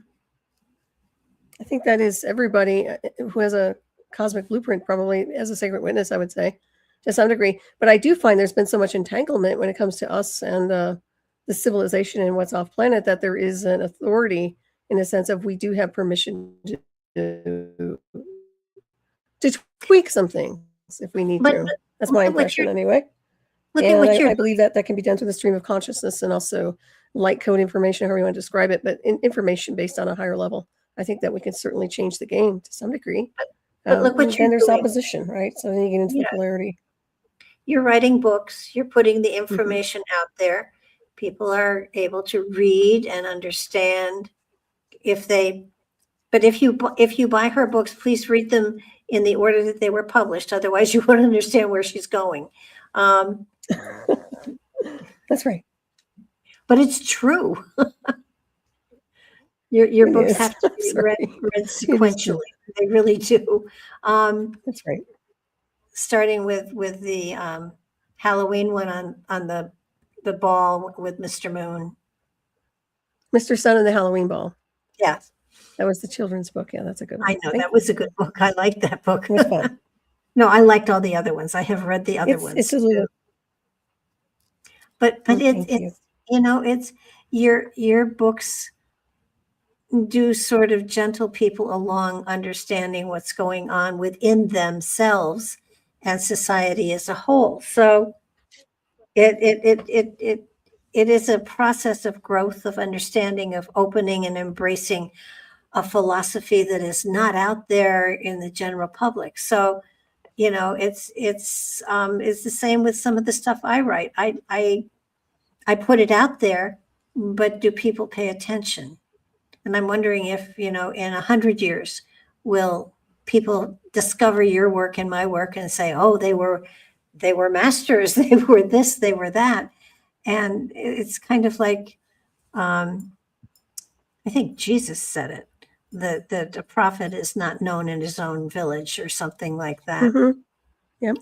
think that is everybody who has a cosmic blueprint, probably as a sacred witness, I would say, to some degree. But I do find there's been so much entanglement when it comes to us and the civilization and what's off planet, that there is an authority in a sense of we do have permission to tweak some things if we need to. That's my impression anyway. And I believe that can be done through the stream of consciousness and also light code information, however you want to describe it, but information based on a higher level. I think that we can certainly change the game to some degree. But look what you're there's doing. Opposition, right? So then you get into the polarity. You're writing books. You're putting the information out there. People are able to read and understand if they But if you buy her books, please read them in the order that they were published. Otherwise, you won't understand where she's going. That's right. But it's true. Your It books is. have to I'm be sorry. read sequentially. They really do. That's right. Starting with the Halloween one on the ball with Mr. Moon. Mr. Sun and the Halloween Ball. Yeah, That was the children's book. Yeah, that's a good one. I know Thank that was a good book. I liked that book. It was fun. No, I liked all the other ones. I have read the other ones It's a little. too. But Thank you. it's it's your books do sort of gentle people along understanding what's going on within themselves and society as a whole. So it is a process of growth, of understanding, of opening and embracing a philosophy that is not out there in the general public. So, it's the same with some of the stuff I write. I put it out there, but do people pay attention? And I'm wondering if, in 100 years, will people discover your work and my work and say, oh, they were masters, they were this, they were that. And it's kind of like, I think Jesus said it, that a prophet is not known in his own village or something like that. Mm-hmm. Yep,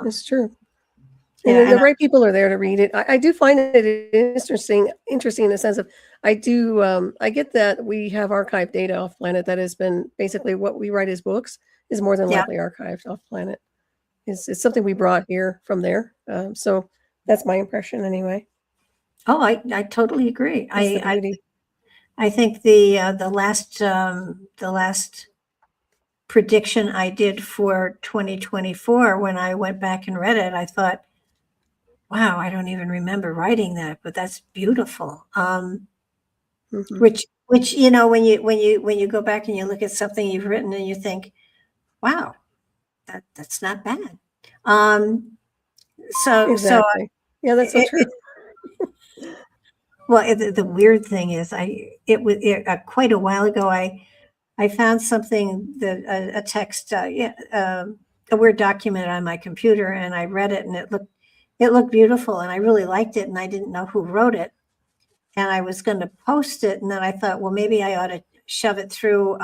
it's true. Yeah, And the right people are there to read it. I do find it interesting in the sense of I get that we have archived data off planet that has been basically what we write as books is more than likely archived off planet. It's something we brought here from there. So that's my impression anyway. Oh, I totally agree. That's the beauty. I think the last prediction I did for 2024, when I went back and read it, I thought, wow, I don't even remember writing that, but that's beautiful. Mhm. Which when you go back and you look at something you've written and you think, wow, that's not bad. Exactly. Yeah, that's so true. Well, the weird thing is, quite a while ago, I found something that a text, a Word document on my computer, and I read it, and it looked beautiful, and I really liked it, and I didn't know who wrote it, and I was going to post it, and then I thought, well, maybe I ought to shove it through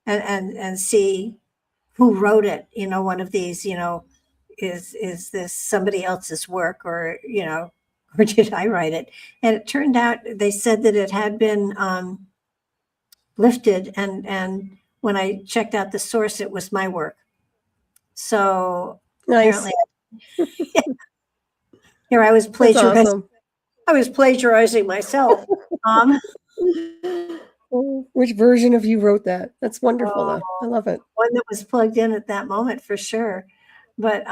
and see who wrote it. One of these, is this somebody else's work, or or did I write it? And it turned out they said that it had been lifted, and when I checked out the source, it was my work. So Nice. apparently, here I was plagiarizing. That's awesome. I was plagiarizing myself. Which version of you wrote that? That's wonderful, though. I love it. One that was plugged in at that moment, for sure. But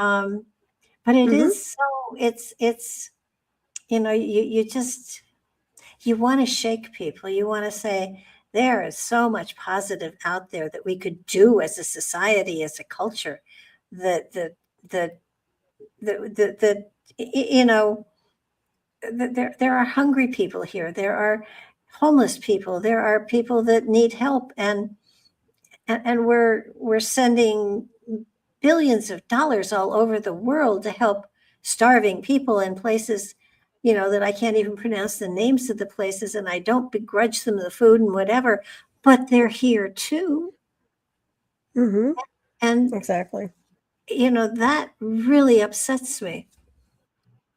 it is so. It's you want to shake people. You want to say there is so much positive out there that we could do as a society, as a culture. There are hungry people here. There are homeless people. There are people that need help, and we're sending billions of dollars all over the world to help starving people in places, that I can't even pronounce the names of the places, and I don't begrudge them the food and whatever, but they're here too. Mm-hmm. And exactly. That really upsets me.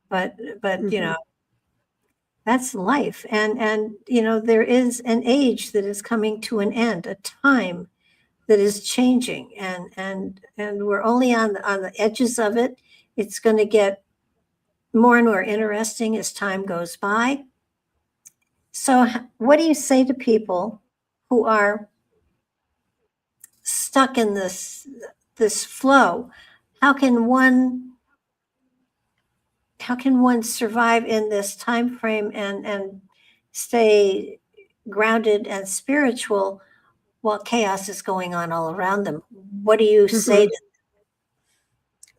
But that's life. And there is an age that is coming to an end, a time that is changing, and we're only on the edges of it. It's going to get more and more interesting as time goes by. So what do you say to people who are stuck in this flow? How can one survive in this time frame and stay grounded and spiritual while chaos is going on all around them? What do you say to them?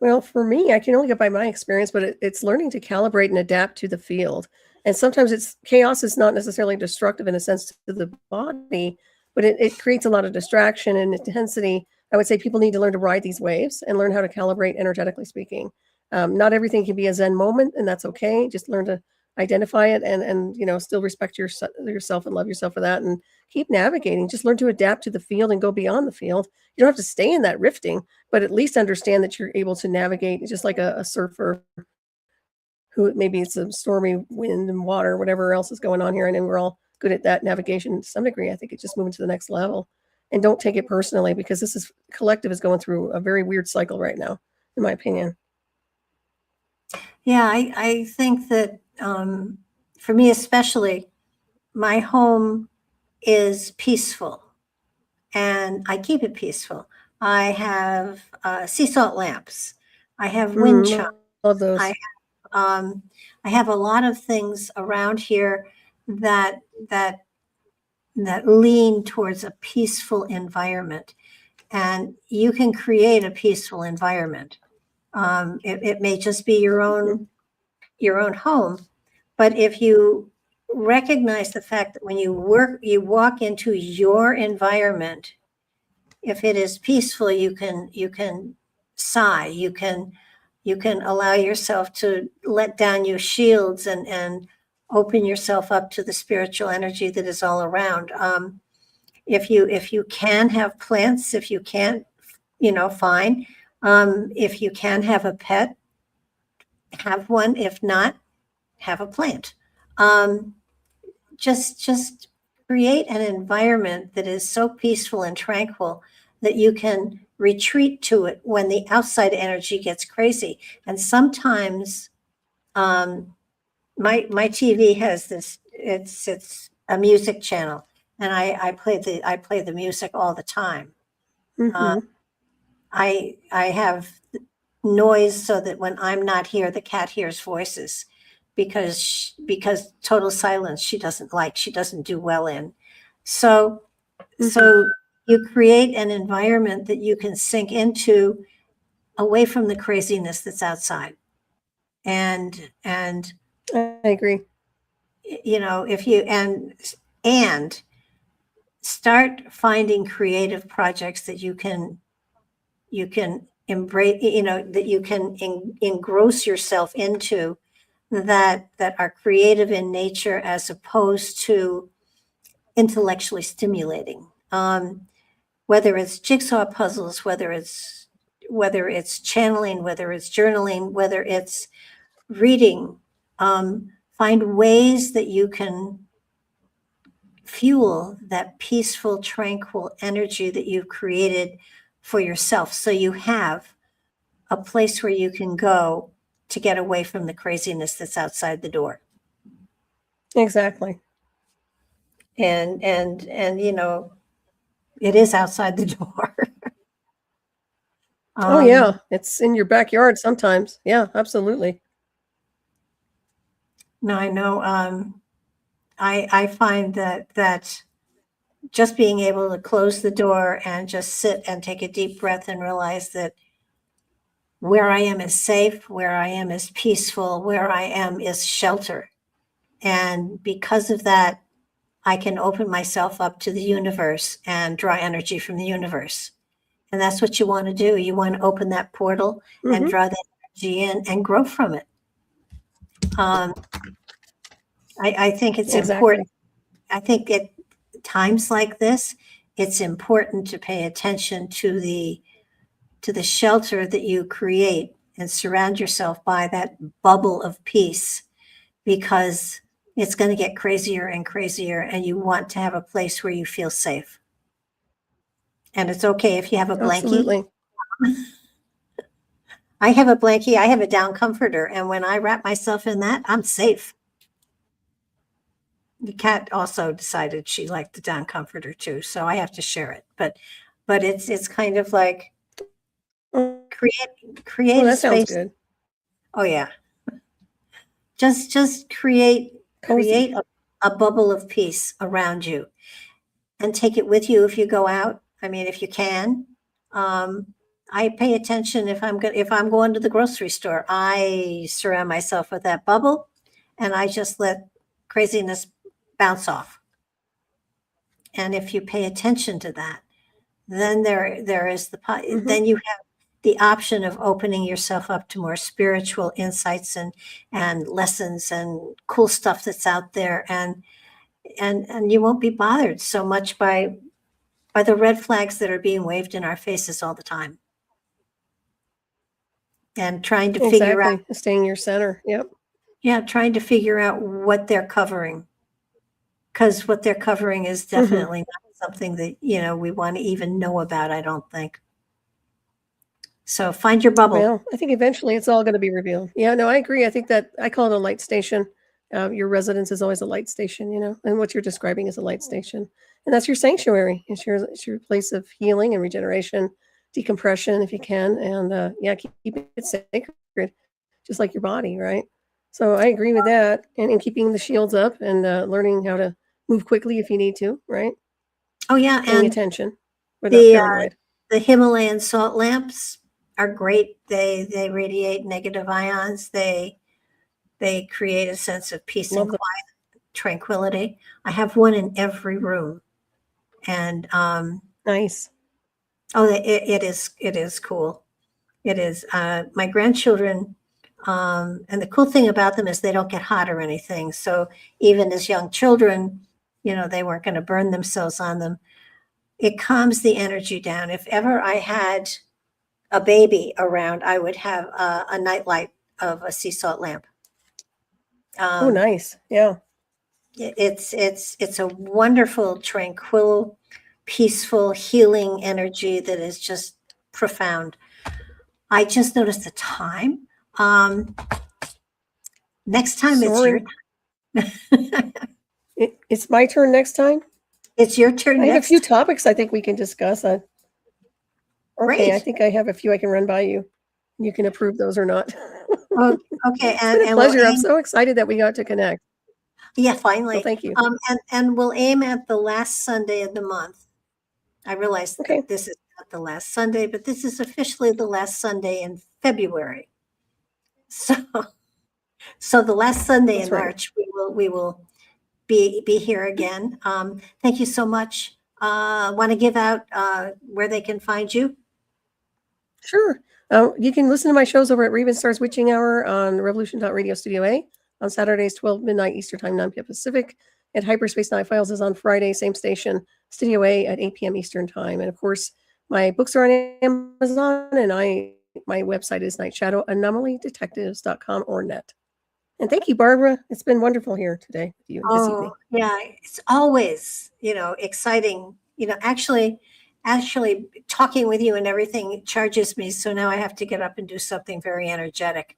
Well, for me, I can only go by my experience, but it's learning to calibrate and adapt to the field. And sometimes chaos is not necessarily destructive in a sense to the body, but it creates a lot of distraction and intensity. I would say people need to learn to ride these waves and learn how to calibrate energetically speaking. Not everything can be a Zen moment, and that's okay. Just learn to identify it and still respect yourself and love yourself for that, and keep navigating. Just learn to adapt to the field and go beyond the field. You don't have to stay in that rifting, but at least understand that you're able to navigate, just like a surfer who maybe it's a stormy wind and water, whatever else is going on here. And then we're all good at that navigation to some degree. I think it's just moving to the next level, and don't take it personally, because this collective is going through a very weird cycle right now, in my opinion. Yeah, I think that for me especially, my home is peaceful, and I keep it peaceful. I have sea salt lamps. I have wind chimes. Love those. I have a lot of things around here that lean towards a peaceful environment, and you can create a peaceful environment. It may just be your own home, but if you recognize the fact that when you walk into your environment, if it is peaceful, you can sigh, you can allow yourself to let down your shields and open yourself up to the spiritual energy that is all around. If you can have plants, if you can't, fine. If you can have a pet, have one. If not, have a plant. Just create an environment that is so peaceful and tranquil that you can retreat to it when the outside energy gets crazy. And sometimes my TV has this, it's a music channel, and I play the music all the time. Mm-hmm. I have noise so that when I'm not here, the cat hears voices, because total silence she doesn't do well in. So you create an environment that you can sink into, away from the craziness that's outside. And I agree. if you and start finding creative projects that you can embrace, that you can engross yourself into, that are creative in nature as opposed to intellectually stimulating. Whether it's jigsaw puzzles, whether it's channeling, whether it's journaling, whether it's reading, find ways that you can fuel that peaceful, tranquil energy that you've created for yourself, so you have a place where you can go to get away from the craziness that's outside the door. Exactly. And it is outside the door. Oh yeah, it's in your backyard sometimes. Yeah, absolutely. No, I know. I find that just being able to close the door and just sit and take a deep breath and realize that where I am is safe, where I am is peaceful, where I am is shelter. And because of that, I can open myself up to the universe and draw energy from the universe. And that's what you want to do. You want to open that portal and draw that energy in and grow from it. I think it's important. I think at times like this, it's important to pay attention to the shelter that you create and surround yourself by, that bubble of peace, because it's going to get crazier and crazier, and you want to have a place where you feel safe. And it's okay if you have a blankie. Absolutely. I have a blankie. I have a down comforter, and when I wrap myself in that, I'm safe. The cat also decided she liked the down comforter too, so I have to share it. But it's kind of like create Oh, a that sounds space. good. Oh yeah. Just create a bubble of peace around you, and take it with you if you go out. I mean, if you can. I pay attention if I'm going to the grocery store. I surround myself with that bubble, and I just let craziness bounce off. And if you pay attention to that, then there is Mhm. then you have the option of opening yourself up to more spiritual insights and lessons and cool stuff that's out there, and you won't be bothered so much by the red flags that are being waved in our faces all the time, and trying to figure out, Exactly. Staying your center. Yep. yeah, trying to figure out what they're covering, because what they're covering is Mhm. definitely not something that we want to even know about, I don't think. So find your bubble. Well, I think eventually it's all going to be revealed. Yeah, no, I agree. I think that I call it a light station. Your residence is always a light station, and what you're describing is a light station. And that's your sanctuary. It's your place of healing and regeneration, decompression, if you can. And yeah, keep it sacred, just like your body, right? So I agree with that. And keeping the shields up and learning how to move quickly if you need to, right? Oh yeah, Paying and attention without the paranoid. the Himalayan salt lamps are great. They radiate negative ions. They create a sense of peace and Love them. quiet, tranquility. I have one in every room, and Nice. oh, it is cool. It is. My grandchildren, and the cool thing about them is they don't get hot or anything. So even as young children, they weren't going to burn themselves on them. It calms the energy down. If ever I had a baby around, I would have a nightlight of a sea salt lamp. Oh, Um, nice. Yeah. it's a wonderful, tranquil, peaceful, healing energy that is just profound. I just noticed the time. Next time it's your Soaring. It's my turn next time. it's your turn I have a few next. topics I think we can discuss. Okay, I Great. think I have a few I can run by you. You can approve those or not. Okay, It's and been a and we'll pleasure. I'm aim. so excited that we got to connect. Yeah, So finally. thank you. And we'll aim at the last Sunday of the month. I realize Okay, that this is not the last Sunday, but this is officially the last Sunday in February. So, so the last Sunday in that's right. March, we will be here again. Thank you so much. Want to give out where they can find you? Sure. You can listen to my shows over at Raven Star's Witching Hour on Revolution.Radio Studio A on Saturdays, 12 midnight Eastern Time, 9 p.m. Pacific. And Hyperspace Night Files is on Friday, same station, Studio A at 8 p.m. Eastern Time. And of course, my books are on Amazon, and my website is nightshadowanomalydetectives.com or net. And thank you, Barbara. It's been wonderful here today with you this evening. Oh, yeah, it's always, exciting. Actually talking with you and everything charges me. So now I have to get up and do something very energetic.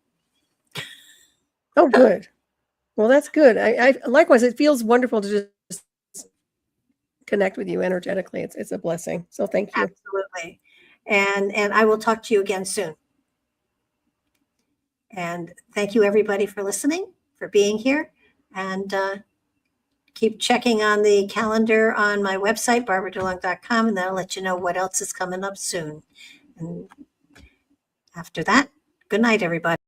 Oh, good. Well, that's good. I likewise, it feels wonderful to just connect with you energetically. It's a blessing. So thank you. Absolutely. And I will talk to you again soon. And thank you everybody for listening, for being here. And keep checking on the calendar on my website, barbaradulong.com, and that'll let you know what else is coming up soon. And after that, good night, everybody.